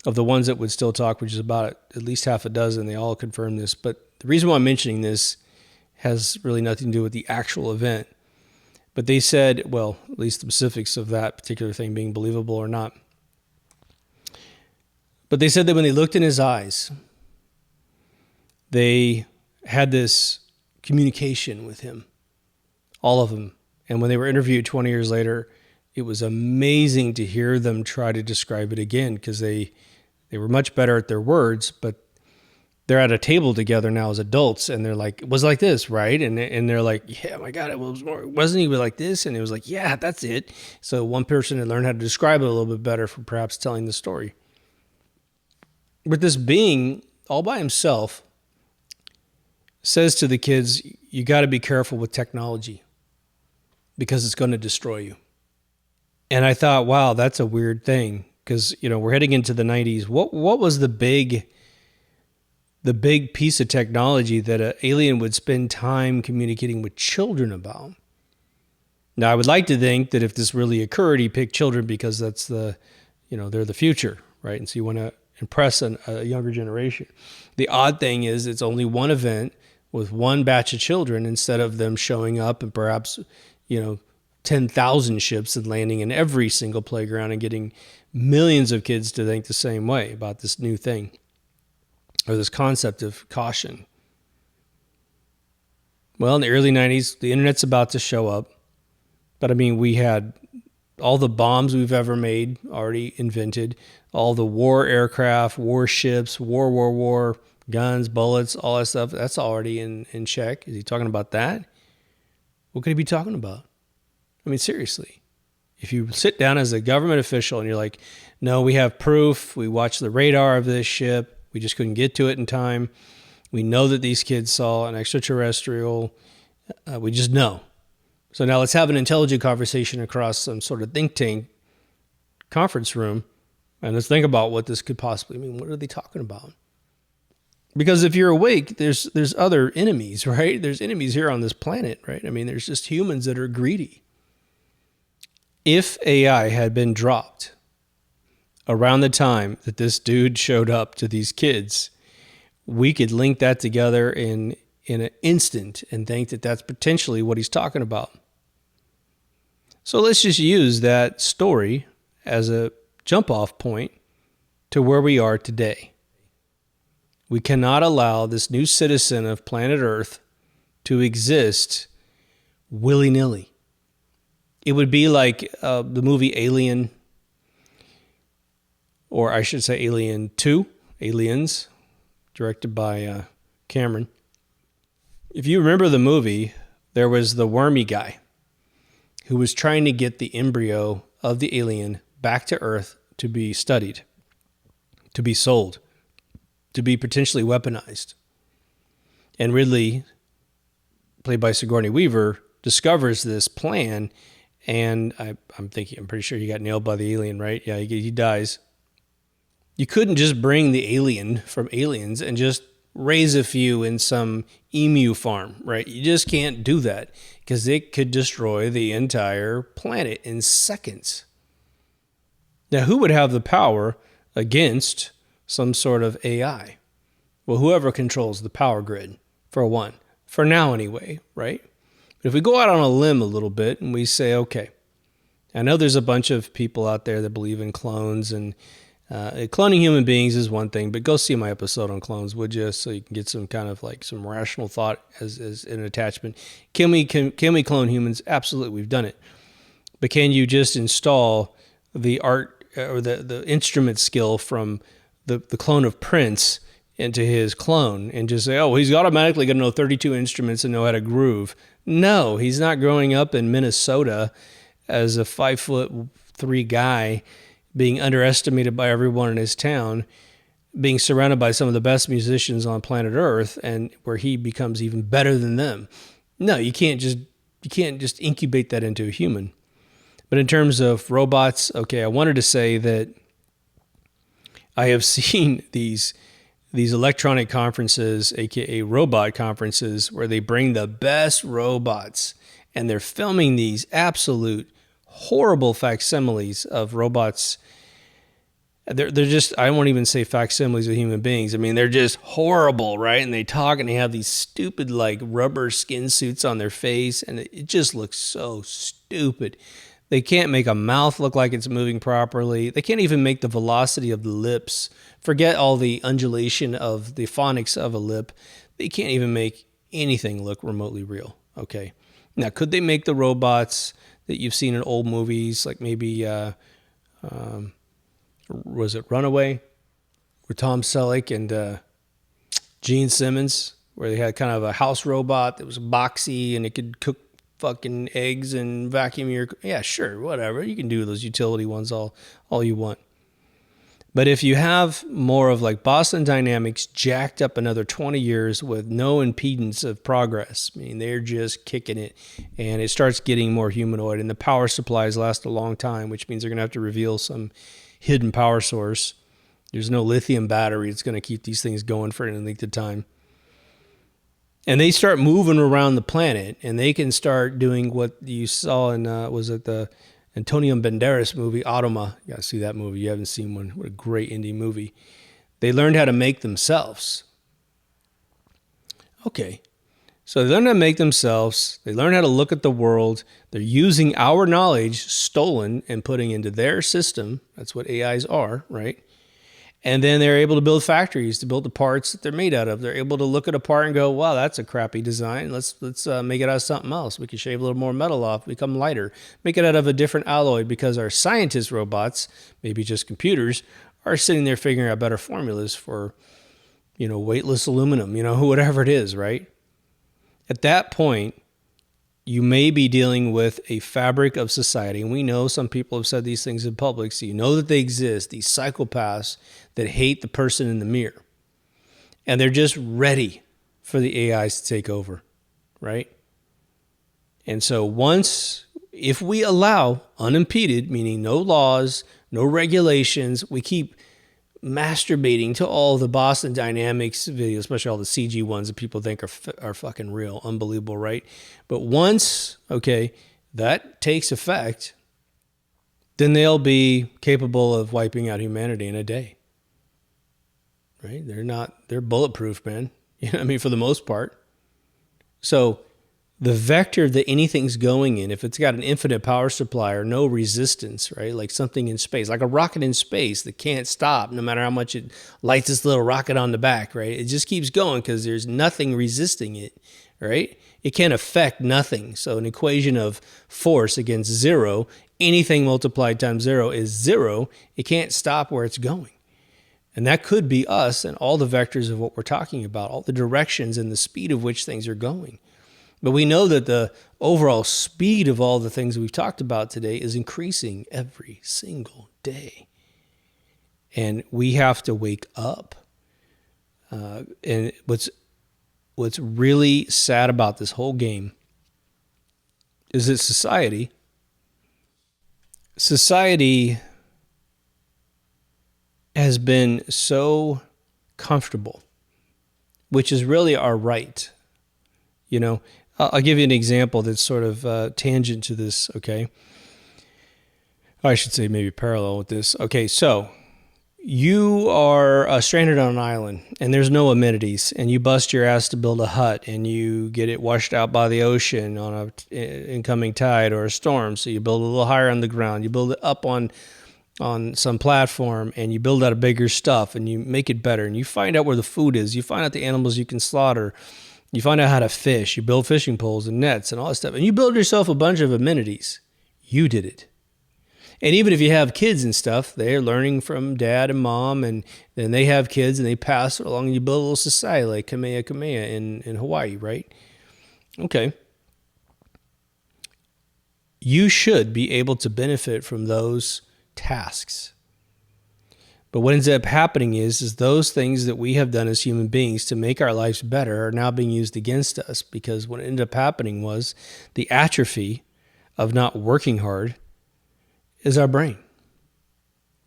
S1: of the ones that would still talk, which is about at least half a dozen, they all confirmed this. But the reason why I'm mentioning this has really nothing to do with the actual event. But they said, well, at least the specifics of that particular thing being believable or not. But they said that when they looked in his eyes, they had this communication with him, all of them. And when they were interviewed 20 years later, it was amazing to hear them try to describe it again, because they were much better at their words, but they're at a table together now as adults, and they're like, it was like this, right? And they're like, yeah, my God, wasn't he like this? And it was like, yeah, that's it. So one person had learned how to describe it a little bit better for perhaps telling the story. But this being all by himself says to the kids, you got to be careful with technology because it's going to destroy you. And I thought, wow, that's a weird thing, because, we're heading into the 90s. What was the big piece of technology that an alien would spend time communicating with children about? Now, I would like to think that if this really occurred, he picked children because that's they're the future, right? And so you want to impress a younger generation. The odd thing is it's only one event with one batch of children instead of them showing up and perhaps, 10,000 ships and landing in every single playground and getting millions of kids to think the same way about this new thing, or this concept of caution. Well, in the early 90s, the internet's about to show up. But we had all the bombs we've ever made already invented, all the war aircraft, warships, war, guns, bullets, all that stuff. That's already in check. Is he talking about that? What could he be talking about? Seriously. If you sit down as a government official and you're like, no, we have proof. We watched the radar of this ship. We just couldn't get to it in time. We know that these kids saw an extraterrestrial. We just know. So now let's have an intelligent conversation across some sort of think tank conference room, and let's think about what this could possibly mean. What are they talking about? Because if you're awake, there's other enemies, right? There's enemies here on this planet, right? There's just humans that are greedy. If AI had been dropped around the time that this dude showed up to these kids, we could link that together in an instant and think that that's potentially what he's talking about. So let's just use that story as a jump-off point to where we are today. We cannot allow this new citizen of planet Earth to exist willy-nilly. It would be like the movie Alien, or I should say Alien 2, Aliens, directed by Cameron. If you remember the movie, there was the wormy guy who was trying to get the embryo of the alien back to Earth to be studied, to be sold, to be potentially weaponized. And Ridley, played by Sigourney Weaver, discovers this plan, and I'm pretty sure he got nailed by the alien, right? Yeah, he dies. You couldn't just bring the alien from Aliens and just raise a few in some emu farm, right? You just can't do that, because it could destroy the entire planet in seconds. Now, who would have the power against some sort of AI? Well, whoever controls the power grid, for one. For now anyway, right? But if we go out on a limb a little bit and we say, okay, I know there's a bunch of people out there that believe in clones, and cloning human beings is one thing, but go see my episode on clones, would you? So you can get some kind of some rational thought as an attachment. Can we clone humans? Absolutely, we've done it. But can you just install the art or the instrument skill from the clone of Prince into his clone and just say, oh, he's automatically going to know 32 instruments and know how to groove? No, he's not growing up in Minnesota as a 5'3" guy, being underestimated by everyone in his town, being surrounded by some of the best musicians on planet Earth, and where he becomes even better than them. No, you can't just incubate that into a human. But in terms of robots, okay, I wanted to say that I have seen these electronic conferences, aka robot conferences, where they bring the best robots and they're filming these absolute horrible facsimiles of robots They're just, I won't even say facsimiles of human beings. I mean, they're just horrible, right? And they talk and they have these stupid like rubber skin suits on their face, and it just looks so stupid. They can't make a mouth look like it's moving properly. They can't even make the velocity of the lips. Forget all the undulation of the phonics of a lip. They can't even make anything look remotely real. Okay. Now, could they make the robots that you've seen in old movies, like maybe, was it Runaway with Tom Selleck and Gene Simmons, where they had kind of a house robot that was boxy and it could cook fucking eggs and vacuum your... Yeah, sure, whatever. You can do those utility ones all you want. But if you have more of like Boston Dynamics jacked up another 20 years with no impedance of progress, I mean, they're just kicking it, and it starts getting more humanoid, and the power supplies last a long time, which means they're going to have to reveal some hidden power source. There's no lithium battery that's going to keep these things going for any length of time. And they start moving around the planet, and they can start doing what you saw in, was it the Antonio Banderas movie, Automa? You got to see that movie. You haven't seen one. What a great indie movie. They learned how to make themselves. Okay. So they learn how to make themselves. They learn how to look at the world. They're using our knowledge stolen and putting into their system. That's what AIs are, right? And then they're able to build factories to build the parts that they're made out of. They're able to look at a part and go, wow, that's a crappy design. Let's make it out of something else. We can shave a little more metal off, become lighter, make it out of a different alloy, because our scientist robots, maybe just computers, are sitting there figuring out better formulas for, weightless aluminum, whatever it is, right? At that point, you may be dealing with a fabric of society. And we know some people have said these things in public, so you know that they exist, these psychopaths that hate the person in the mirror. And they're just ready for the AIs to take over, right? And so if we allow unimpeded, meaning no laws, no regulations, we keep masturbating to all the Boston Dynamics videos, especially all the CG ones that people think are fucking real, unbelievable, right? But once, that takes effect, then they'll be capable of wiping out humanity in a day, right? They're bulletproof, man. For the most part. So the vector that anything's going in, if it's got an infinite power supply or no resistance, right? Like something in space, like a rocket in space that can't stop no matter how much it lights this little rocket on the back, right? It just keeps going because there's nothing resisting it, right? It can't affect nothing. So an equation of force against zero, anything multiplied times zero is zero. It can't stop where it's going. And that could be us and all the vectors of what we're talking about, all the directions and the speed of which things are going. But we know that the overall speed of all the things we've talked about today is increasing every single day. And we have to wake up. And what's really sad about this whole game is that society has been so comfortable, which is really our right. I'll give you an example that's sort of tangent to this, okay? I should say maybe parallel with this. Okay, so you are stranded on an island, and there's no amenities, and you bust your ass to build a hut, and you get it washed out by the ocean on an incoming tide or a storm, so you build a little higher on the ground. You build it up on some platform, and you build out a bigger stuff, and you make it better, and you find out where the food is. You find out the animals you can slaughter. You find out how to fish. You build fishing poles and nets and all that stuff. And you build yourself a bunch of amenities. You did it. And even if you have kids and stuff, they're learning from dad and mom, and then they have kids and they pass it along, and you build a little society like Kamehameha in Hawaii, right? Okay. You should be able to benefit from those tasks. But what ends up happening is those things that we have done as human beings to make our lives better are now being used against us, because what ended up happening was the atrophy of not working hard is our brain.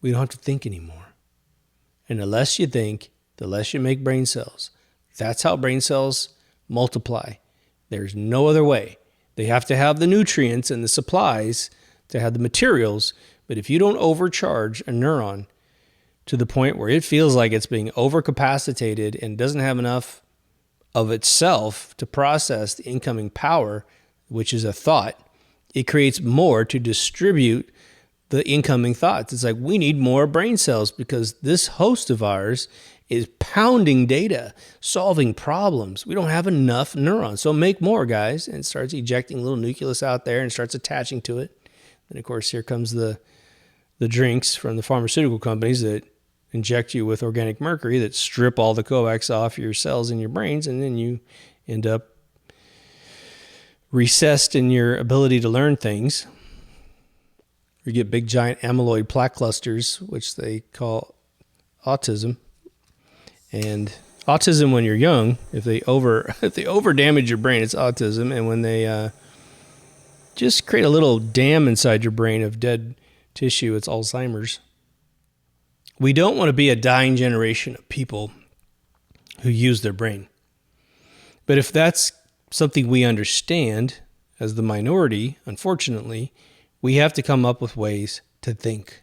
S1: We don't have to think anymore. And the less you think, the less you make brain cells. That's how brain cells multiply. There's no other way. They have to have the nutrients and the supplies to have the materials. But if you don't overcharge a neuron, to the point where it feels like it's being overcapacitated and doesn't have enough of itself to process the incoming power, which is a thought, it creates more to distribute the incoming thoughts. It's like, we need more brain cells because this host of ours is pounding data, solving problems. We don't have enough neurons. So make more, guys. And it starts ejecting a little nucleus out there and starts attaching to it. And of course, here comes the drinks from the pharmaceutical companies that inject you with organic mercury that strip all the coax off your cells in your brains, and then you end up recessed in your ability to learn things. You get big giant amyloid plaque clusters, which they call autism. And autism when you're young, if they over damage your brain, it's autism. And when they just create a little dam inside your brain of dead tissue, it's Alzheimer's. We don't want to be a dying generation of people who use their brain. But if that's something we understand as the minority, unfortunately, we have to come up with ways to think,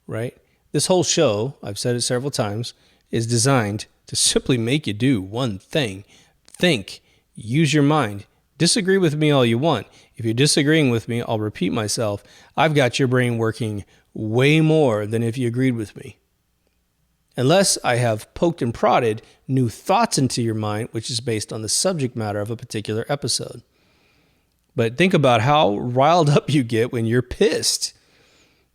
S1: right? This whole show, I've said it several times, is designed to simply make you do one thing. Think, use your mind. Disagree with me all you want. If you're disagreeing with me, I'll repeat myself. I've got your brain working way more than if you agreed with me. Unless I have poked and prodded new thoughts into your mind, which is based on the subject matter of a particular episode. But think about how riled up you get when you're pissed.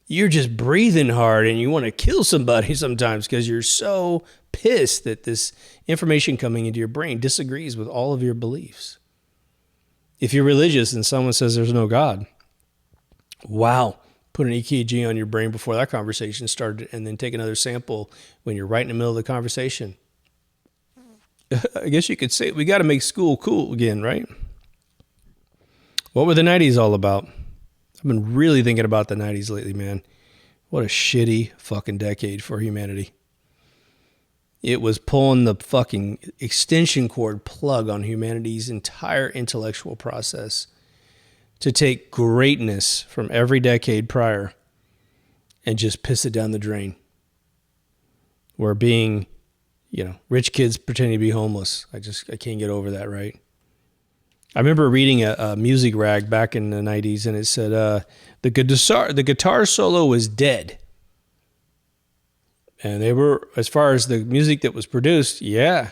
S1: You're just breathing hard and you want to kill somebody sometimes because you're so pissed that this information coming into your brain disagrees with all of your beliefs. If you're religious and someone says there's no God, wow, put an EKG on your brain before that conversation started and then take another sample when you're right in the middle of the conversation. I guess you could say we got to make school cool again, right? What were the 90s all about? I've been really thinking about the 90s lately, man. What a shitty fucking decade for humanity. It was pulling the fucking extension cord plug on humanity's entire intellectual process to take greatness from every decade prior and just piss it down the drain. We're being, rich kids pretending to be homeless. I can't get over that, right? I remember reading a music rag back in the 90s, and it said the guitar solo was dead. And they were, as far as the music that was produced, yeah.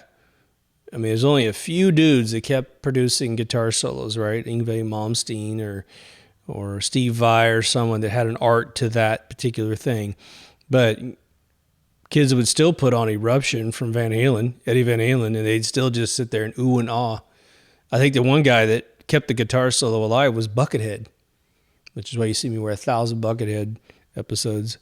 S1: I mean, there's only a few dudes that kept producing guitar solos, right? Yngwie Malmsteen or Steve Vai or someone that had an art to that particular thing. But kids would still put on Eruption from Eddie Van Halen, and they'd still just sit there and ooh and ah. I think the one guy that kept the guitar solo alive was Buckethead, which is why you see me wear 1,000 Buckethead episodes.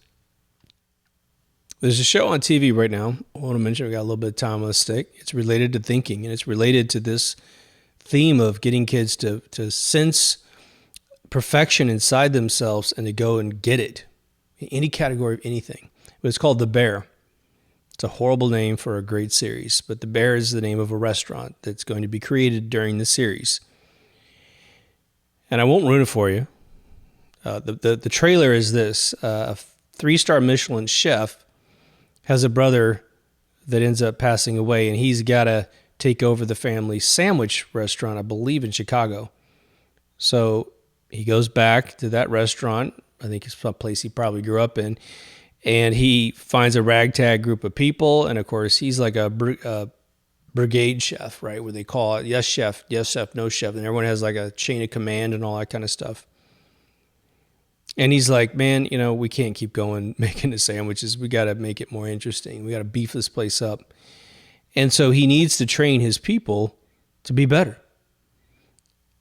S1: There's a show on TV right now. I want to mention we got a little bit of time on the stick. It's related to thinking, and it's related to this theme of getting kids to sense perfection inside themselves and to go and get it in any category of anything. But it's called The Bear. It's a horrible name for a great series, but The Bear is the name of a restaurant that's going to be created during the series. And I won't ruin it for you. The trailer is this. A 3-star Michelin chef has a brother that ends up passing away, and he's got to take over the family sandwich restaurant, I believe in Chicago. So he goes back to that restaurant. I think it's some place he probably grew up in. And he finds a ragtag group of people. And, of course, he's like a brigade chef, right, where they call it yes, chef, no chef. And everyone has like a chain of command and all that kind of stuff. And he's like, man, we can't keep going making the sandwiches. We got to make it more interesting. We got to beef this place up. And so he needs to train his people to be better.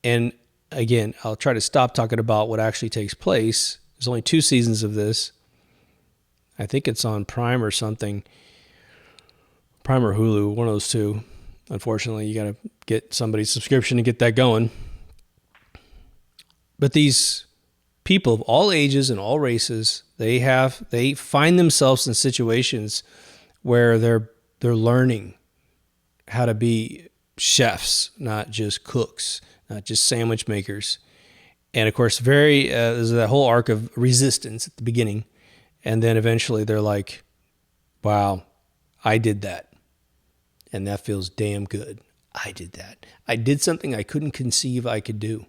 S1: And, again, I'll try to stop talking about what actually takes place. There's only 2 seasons of this. I think it's on Prime or something. Prime or Hulu, one of those two. Unfortunately, you got to get somebody's subscription to get that going. But these people of all ages and all races, they find themselves in situations where they're learning how to be chefs, not just cooks, not just sandwich makers. And of course, there's that whole arc of resistance at the beginning. And then eventually they're like, Wow, I did that. And that feels damn good. I did that. I did something I couldn't conceive I could do.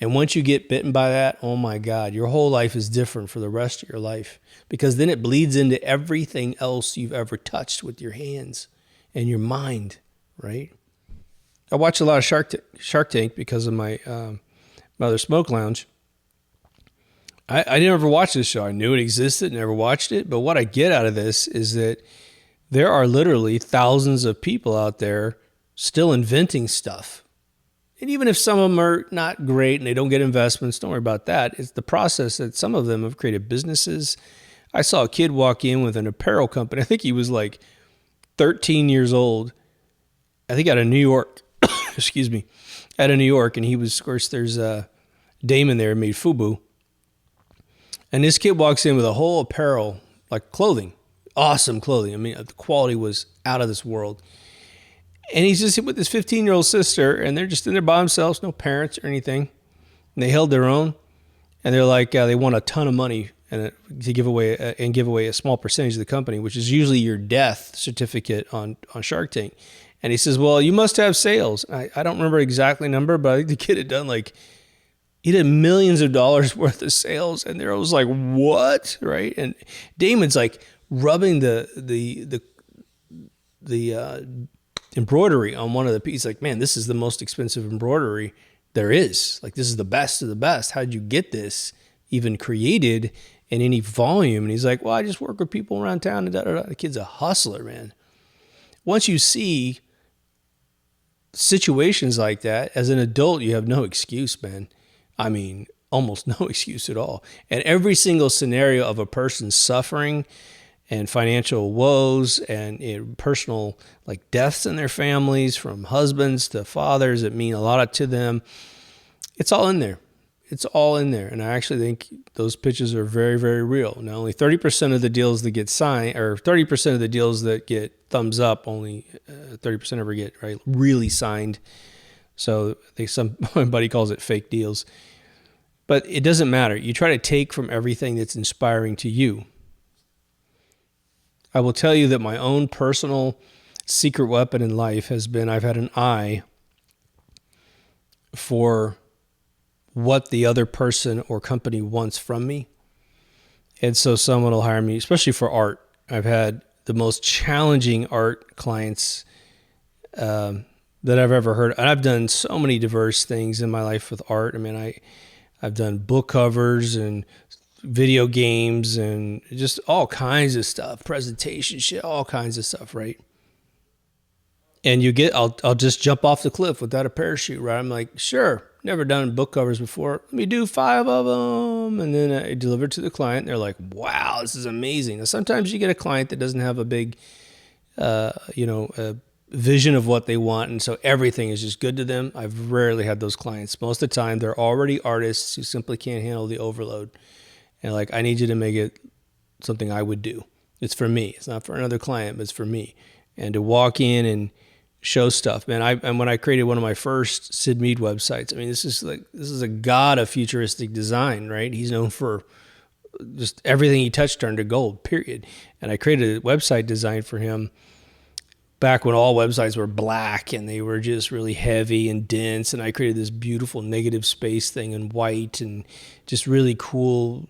S1: And once you get bitten by that, oh my God, your whole life is different for the rest of your life, because then it bleeds into everything else you've ever touched with your hands and your mind, right? I watch a lot of Shark Tank because of my Mother Smoke Lounge. I never watched this show. I knew it existed, never watched it. But what I get out of this is that there are literally thousands of people out there still inventing stuff. And even if some of them are not great and they don't get investments, don't worry about that. It's the process that some of them have created businesses. I saw a kid walk in with an apparel company. I think he was like 13 years old. I think out of New York. Excuse me. Out of New York. And he was, of course, there's a Damon there who made FUBU. And this kid walks in with a whole apparel, like clothing. Awesome clothing. I mean, the quality was out of this world. And he's just with his 15-year-old sister, and they're just in there by themselves, no parents or anything. And they held their own, and they're like, they want a ton of money to give away a small percentage of the company, which is usually your death certificate on Shark Tank. And he says, well, you must have sales. I don't remember exactly number, but I think the kid had done he did millions of dollars worth of sales, and there was like, what, right? And Damon's like rubbing the embroidery on one of the pieces, like, man, this is the most expensive embroidery there is. Like, this is the best of the best. How did you get this even created in any volume? And he's like, well, I just work with people around town. And the kid's a hustler, man. Once you see situations like that, as an adult, you have no excuse, man. I mean, almost no excuse at all. And every single scenario of a person suffering and financial woes and personal deaths in their families, from husbands to fathers that mean a lot to them, it's all in there. It's all in there. And I actually think those pitches are very, very real. Now, only 30% of the deals that get signed, or 30% of the deals that get thumbs up, only 30% ever get really signed. So somebody calls it fake deals. But it doesn't matter. You try to take from everything that's inspiring to you. I will tell you that my own personal secret weapon in life has been, I've had an eye for what the other person or company wants from me. And so someone will hire me, especially for art. I've had the most challenging art clients that I've ever heard. And I've done so many diverse things in my life with art. I mean, I've done book covers and video games and just all kinds of stuff, presentation shit, all kinds of stuff, right? And I'll just jump off the cliff without a parachute, right? I'm like, sure, never done book covers before. Let me do 5 of them. And then I deliver it to the client. And they're like, wow, this is amazing. Now, sometimes you get a client that doesn't have a big, vision of what they want. And so everything is just good to them. I've rarely had those clients. Most of the time, they're already artists who simply can't handle the overload. And I need you to make it something I would do. It's for me. It's not for another client, but it's for me. And to walk in and show stuff, man. And when I created one of my first Sid Mead websites, I mean, this is a god of futuristic design, right? He's known for just everything he touched turned to gold, period. And I created a website design for him back when all websites were black and they were just really heavy and dense. And I created this beautiful negative space thing in white and just really cool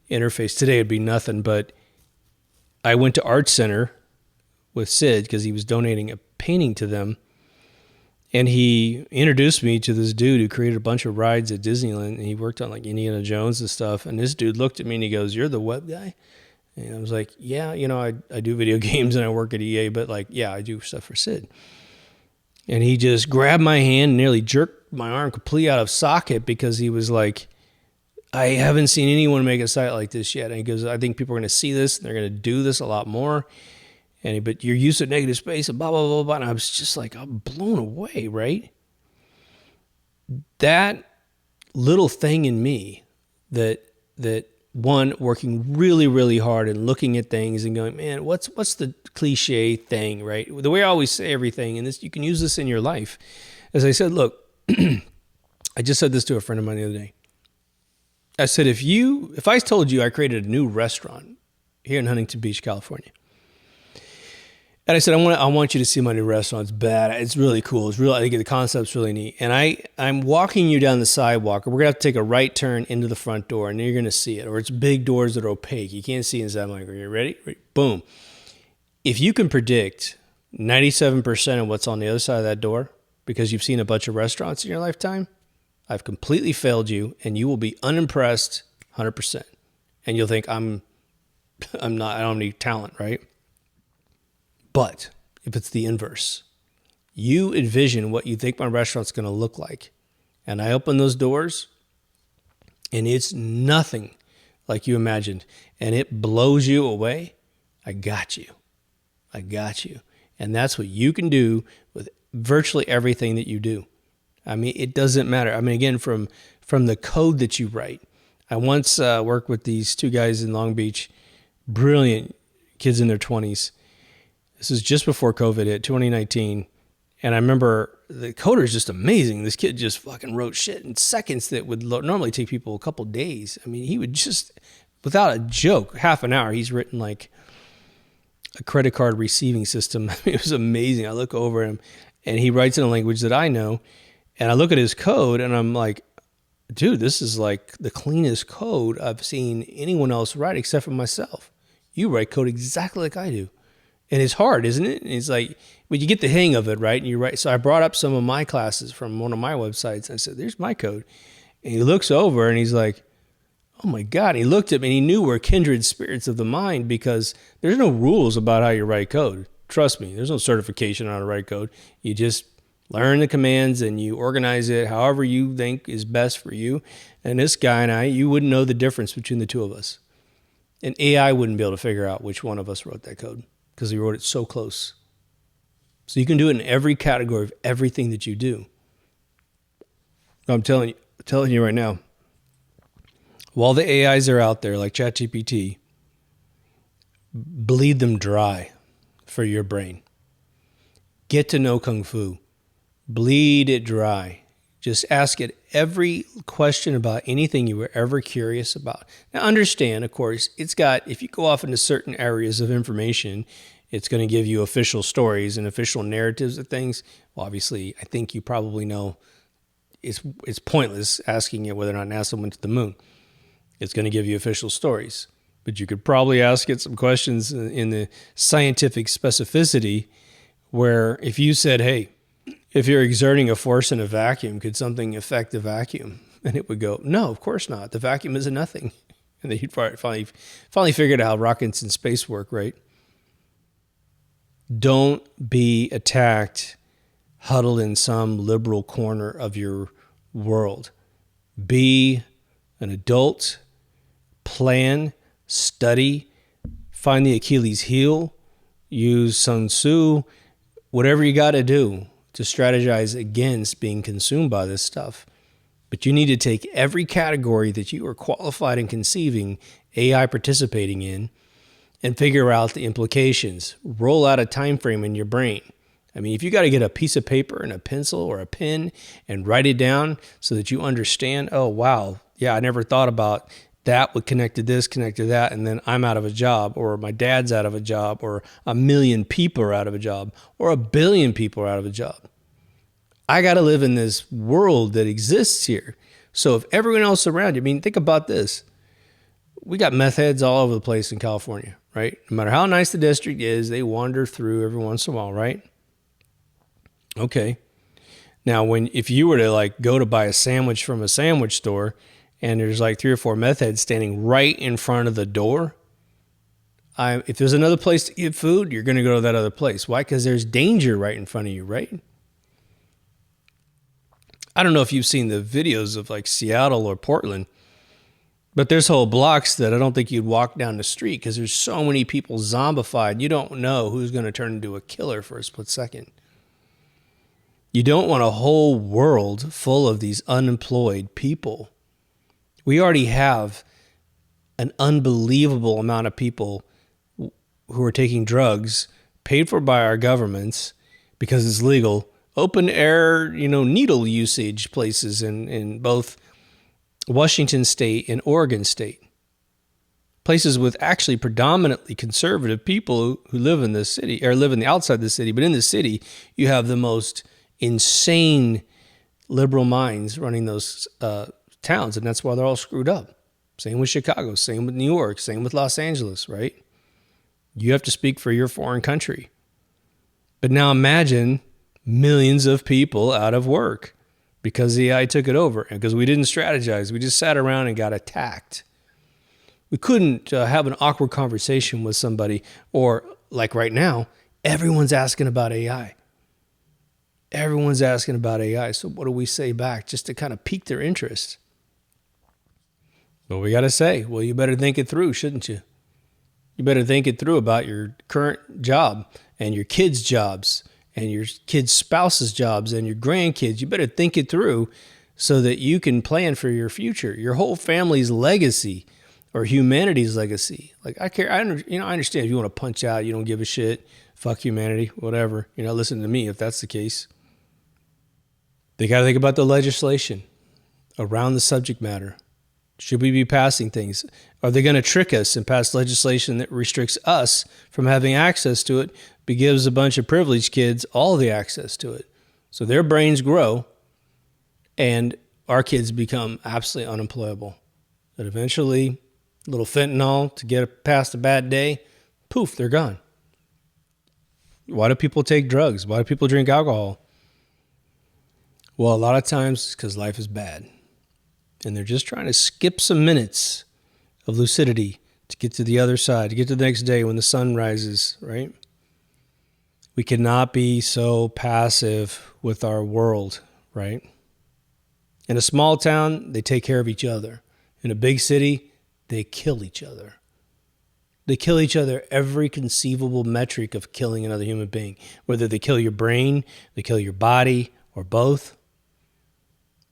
S1: interface. Today it'd be nothing, but I went to Art Center with Sid because he was donating a painting to them. And he introduced me to this dude who created a bunch of rides at Disneyland. And he worked on Indiana Jones and stuff. And this dude looked at me and he goes, "You're the web guy?" And I was like, yeah, I do video games and I work at EA, but yeah, I do stuff for Sid. And he just grabbed my hand and nearly jerked my arm completely out of socket because he was like, I haven't seen anyone make a site like this yet. And he goes, I think people are going to see this and they're going to do this a lot more. But your use of negative space and blah, blah, blah, blah. And I was just like, I'm blown away, right? That little thing in me that one, working really, really hard and looking at things and going, man, what's the cliche thing, right? The way I always say everything, and this, you can use this in your life. As I said, look, I just said this to a friend of mine the other day. I said, if I told you I created a new restaurant here in Huntington Beach, California. And I said, I want you to see my new restaurant. It's bad. It's really cool. I think the concept's really neat. And I'm walking you down the sidewalk, and we're going to have to take a right turn into the front door, and then you're going to see it. Or it's big doors that are opaque. You can't see inside. I'm like, are you ready? Boom. If you can predict 97% of what's on the other side of that door because you've seen a bunch of restaurants in your lifetime, I've completely failed you, and you will be unimpressed 100%. And you'll think, I don't have any talent, right? But if it's the inverse, you envision what you think my restaurant's going to look like. And I open those doors and it's nothing like you imagined. And it blows you away. I got you. And that's what you can do with virtually everything that you do. I mean, it doesn't matter. I mean, again, from the code that you write. I once worked with these two guys in Long Beach, brilliant kids in their 20s. This is just before COVID hit, 2019. And I remember the coder is just amazing. This kid just fucking wrote shit in seconds that would normally take people a couple days. I mean, he would just, without a joke, half an hour, he's written like a credit card receiving system. I mean, it was amazing. I look over him and he writes in a language that I know. And I look at his code and I'm like, dude, this is like the cleanest code I've seen anyone else write except for myself. You write code exactly like I do. And it's hard, isn't it? And it's like, but you get the hang of it, right? And you're right. So I brought up some of my classes from one of my websites. And I said, there's my code. And he looks over and he's like, oh my God. And he looked at me and he knew we're kindred spirits of the mind because there's no rules about how you write code. Trust me, there's no certification on how to write code. You just learn the commands and you organize it however you think is best for you. And this guy and I, you wouldn't know the difference between the two of us. And AI wouldn't be able to figure out which one of us wrote that code because he wrote it so close. So you can do it in every category of everything that you do. I'm telling you right now, while the AIs are out there like ChatGPT, bleed them dry for your brain. Get to know Kung Fu. Bleed it dry. Just ask it every question about anything you were ever curious about. Now understand, of course, it's got, if you go off into certain areas of information, it's going to give you official stories and official narratives of things. Well, obviously, I think you probably know it's pointless asking it whether or not NASA went to the moon. It's going to give you official stories. But you could probably ask it some questions in the scientific specificity where if you said, hey, if you're exerting a force in a vacuum, could something affect the vacuum? And it would go, no, of course not. The vacuum is a nothing. And then you'd finally figured out how rockets in space work, right? Don't be attacked, huddled in some liberal corner of your world. Be an adult, plan, study, find the Achilles heel, use Sun Tzu, whatever you got to do to strategize against being consumed by this stuff. But you need to take every category that you are qualified in conceiving AI participating in and figure out the implications. Roll out a time frame in your brain. I mean, if you got to get a piece of paper and a pencil or a pen and write it down so that you understand, oh, wow, yeah, I never thought about that would connect to this, connect to that, and then I'm out of a job, or my dad's out of a job, or 1 million people are out of a job, or 1 billion people are out of a job. I got to live in this world that exists here. So if everyone else around you, I mean, think about this. We got meth heads all over the place in California, right? No matter how nice the district is, they wander through every once in a while, right? Okay. Now, if you were to like go to buy a sandwich from a sandwich store and there's like 3 or 4 meth heads standing right in front of the door, if there's another place to get food, you're going to go to that other place. Why? Because there's danger right in front of you, right? I don't know if you've seen the videos of like Seattle or Portland, but there's whole blocks that I don't think you'd walk down the street because there's so many people zombified. You don't know who's going to turn into a killer for a split second. You don't want a whole world full of these unemployed people. We already have an unbelievable amount of people who are taking drugs paid for by our governments because it's legal. Open air, needle usage places in both Washington State and Oregon State. places with actually predominantly conservative people who live in this city or live in the outside the city, but in the city, you have the most insane liberal minds running those towns, and that's why they're all screwed up. Same with Chicago, same with New York, same with Los Angeles, right? You have to speak for your foreign country. But now imagine millions of people out of work because the AI took it over and because we didn't strategize. We just sat around and got attacked. We couldn't have an awkward conversation with somebody, or like right now, everyone's asking about AI. Everyone's asking about AI. So what do we say back just to kind of pique their interest? Well, we got to say, well, you better think it through, shouldn't you? You better think it through about your current job and your kids' jobs and your kids' spouses' jobs and your grandkids. You better think it through so that you can plan for your future, your whole family's legacy or humanity's legacy. Like I understand if you want to punch out, you don't give a shit, fuck humanity, whatever. You're not listening to me if that's the case. They got to think about the legislation around the subject matter. Should we be passing things? Are they going to trick us and pass legislation that restricts us from having access to it, but gives a bunch of privileged kids all the access to it? So their brains grow and our kids become absolutely unemployable. That eventually, a little fentanyl to get past a bad day, poof, they're gone. Why do people take drugs? Why do people drink alcohol? Well, a lot of times it's because life is bad. And they're just trying to skip some minutes of lucidity to get to the other side, to get to the next day when the sun rises, right? We cannot be so passive with our world, right? In a small town, they take care of each other. In a big city, they kill each other. They kill each other every conceivable metric of killing another human being, whether they kill your brain, they kill your body, or both.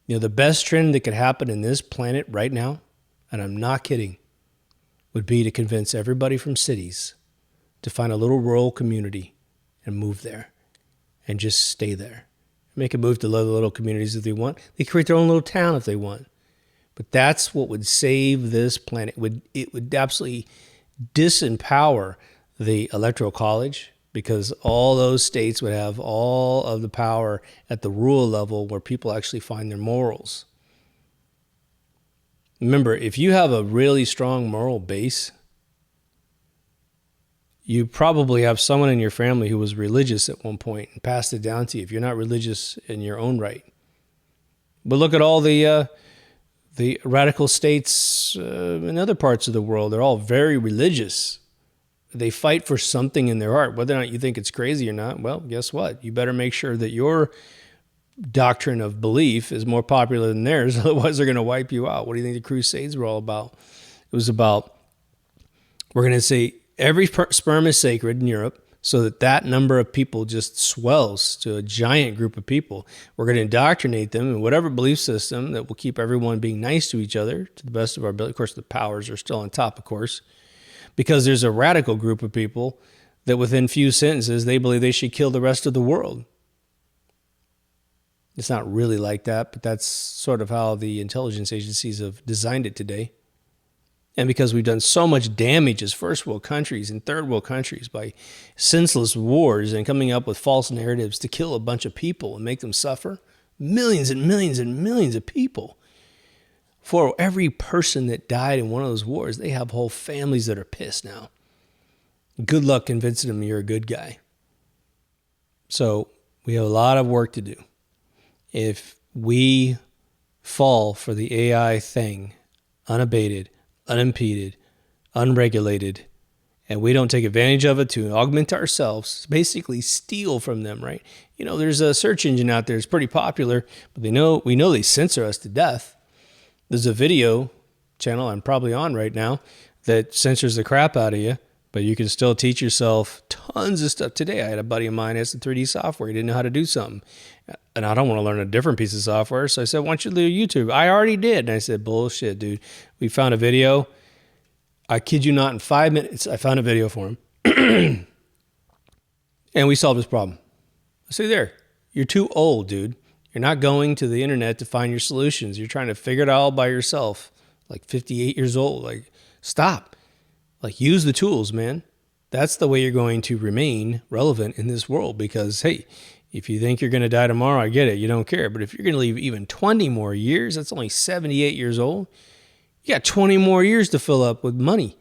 S1: You know, the best trend that could happen in this planet right now, and I'm not kidding, would be to convince everybody from cities to find a little rural community and move there and just stay there. Make a move to other little communities if they want. They create their own little town if they want. But that's what would save this planet. It would absolutely disempower the electoral college, because all those states would have all of the power at the rural level where people actually find their morals. Remember, if you have a really strong moral base, you probably have someone in your family who was religious at one point and passed it down to you if you're not religious in your own right. But look at all the radical states in other parts of the world. They're all very religious. They fight for something in their heart. Whether or not you think it's crazy or not, well, guess what? You better make sure that your doctrine of belief is more popular than theirs. Otherwise, they're going to wipe you out. What do you think the Crusades were all about? It was about, we're going to say every sperm is sacred in Europe, so that number of people just swells to a giant group of people. We're going to indoctrinate them in whatever belief system that will keep everyone being nice to each other to the best of our ability. Of course, the powers are still on top, of course. Because there's a radical group of people that within few sentences, they believe they should kill the rest of the world. It's not really like that, but that's sort of how the intelligence agencies have designed it today. And because we've done so much damage as first world countries and third world countries by senseless wars and coming up with false narratives to kill a bunch of people and make them suffer, millions and millions and millions of people. For every person that died in one of those wars, they have whole families that are pissed now. Good luck convincing them you're a good guy. So we have a lot of work to do. If we fall for the AI thing, unabated, unimpeded, unregulated, and we don't take advantage of it to augment ourselves, basically steal from them, right? You know, there's a search engine out there that's pretty popular, but we know they censor us to death. There's a video channel I'm probably on right now that censors the crap out of you, but you can still teach yourself tons of stuff. Today, I had a buddy of mine has some 3D software. He didn't know how to do something. And I don't want to learn a different piece of software. So I said, why don't you do YouTube? I already did. And I said, bullshit, dude. We found a video. I kid you not, in 5 minutes, I found a video for him. And we solved his problem. I say, there, you're too old, dude. You're not going to the internet to find your solutions. You're trying to figure it out all by yourself, like 58 years old. Like, stop. Like, use the tools, man. That's the way you're going to remain relevant in this world because, hey, if you think you're going to die tomorrow, I get it. You don't care. But if you're going to live even 20 more years, that's only 78 years old. You got 20 more years to fill up with money.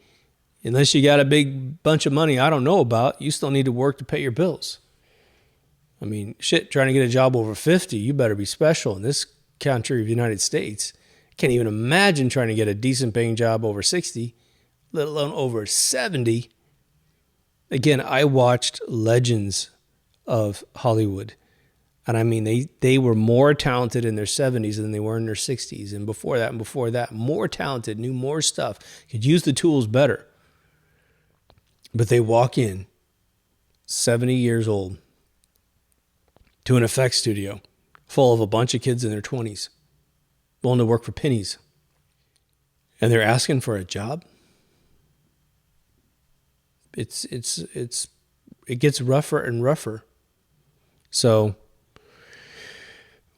S1: Unless you got a big bunch of money I don't know about, you still need to work to pay your bills. I mean, shit, trying to get a job over 50, you better be special in this country of the United States. Can't even imagine trying to get a decent paying job over 60, let alone over 70. Again, I watched legends of Hollywood. And I mean, they were more talented in their 70s than they were in their 60s. And before that, more talented, knew more stuff, could use the tools better. But they walk in 70 years old to an effects studio full of a bunch of kids in their 20s, willing to work for pennies. And they're asking for a job. It gets rougher and rougher. So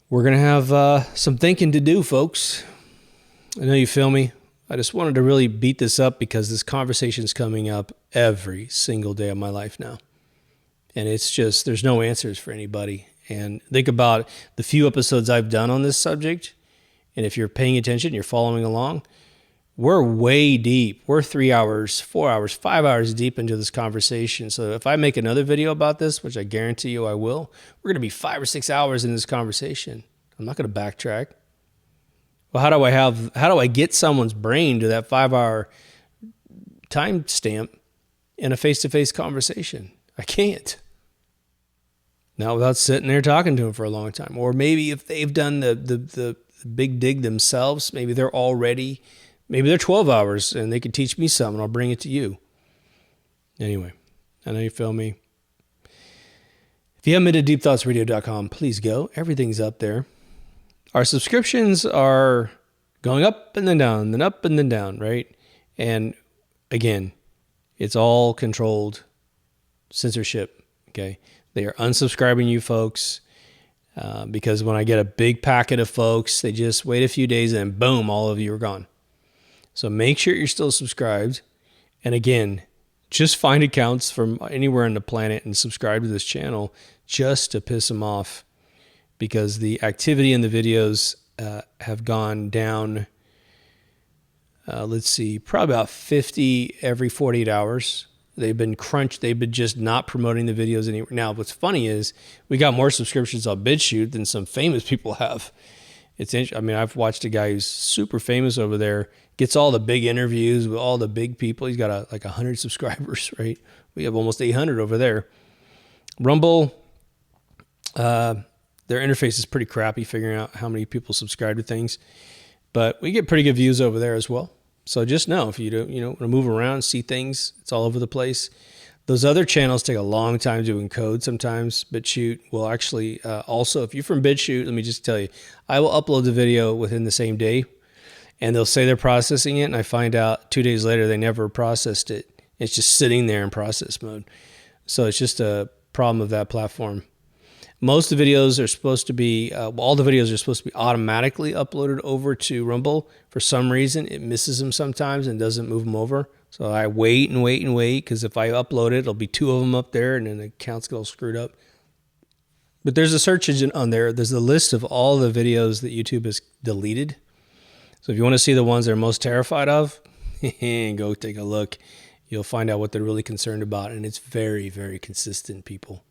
S1: we're going to have some thinking to do, folks. I know you feel me. I just wanted to really beat this up because this conversation is coming up every single day of my life now. And it's just, there's no answers for anybody. And think about the few episodes I've done on this subject. And if you're paying attention, you're following along, we're way deep. We're 3 hours, 4 hours, 5 hours deep into this conversation. So if I make another video about this, which I guarantee you I will, we're going to be 5 or 6 hours in this conversation. I'm not going to backtrack. Well, how do I get someone's brain to that 5 hour time stamp in a face-to-face conversation? I can't. Not without sitting there talking to them for a long time. Or maybe if they've done the big dig themselves, maybe they're 12 hours and they could teach me some and I'll bring it to you. Anyway, I know you feel me. If you haven't been to deepthoughtsradio.com, please go. Everything's up there. Our subscriptions are going up and then down, then up and then down, right? And again, it's all controlled censorship, okay? They are unsubscribing you folks because when I get a big packet of folks, they just wait a few days and boom, all of you are gone. So make sure you're still subscribed. And again, just find accounts from anywhere on the planet and subscribe to this channel just to piss them off because the activity in the videos have gone down, probably about 50 every 48 hours. They've been crunched. They've been just not promoting the videos anymore. Now, what's funny is we got more subscriptions on BitChute than some famous people have. I've watched a guy who's super famous over there, gets all the big interviews with all the big people. He's got like 100 subscribers, right? We have almost 800 over there. Rumble, their interface is pretty crappy figuring out how many people subscribe to things, but we get pretty good views over there as well. So just know if you want to move around, see things, it's all over the place. Those other channels take a long time to encode sometimes. BitChute will actually also, if you're from BitChute, let me just tell you, I will upload the video within the same day and they'll say they're processing it. And I find out 2 days later, they never processed it. It's just sitting there in process mode. So it's just a problem of that platform. Most of the videos are supposed to be, all the videos are supposed to be automatically uploaded over to Rumble. For some reason, it misses them sometimes and doesn't move them over. So I wait and wait and wait because if I upload it, it'll be 2 of them up there and then the accounts get all screwed up. But there's a search engine on there. There's a list of all the videos that YouTube has deleted. So if you want to see the ones they're most terrified of, go take a look. You'll find out what they're really concerned about. And it's very, very consistent, people.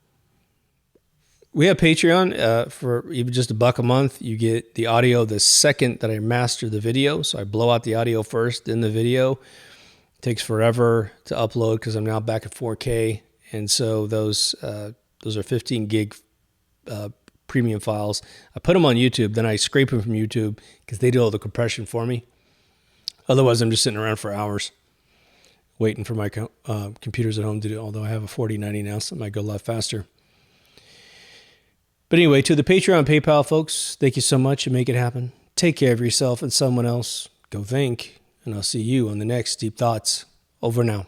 S1: We have Patreon for even just $1 a month. You get the audio the second that I master the video. So I blow out the audio first, then the video. It takes forever to upload because I'm now back at 4K. And so those are 15 gig premium files. I put them on YouTube, then I scrape them from YouTube because they do all the compression for me. Otherwise, I'm just sitting around for hours waiting for my computers at home to do it, although I have a 4090 now, so it might go a lot faster. But anyway, to the Patreon and PayPal folks, thank you so much and make it happen. Take care of yourself and someone else. Go think, and I'll see you on the next Deep Thoughts. Over now.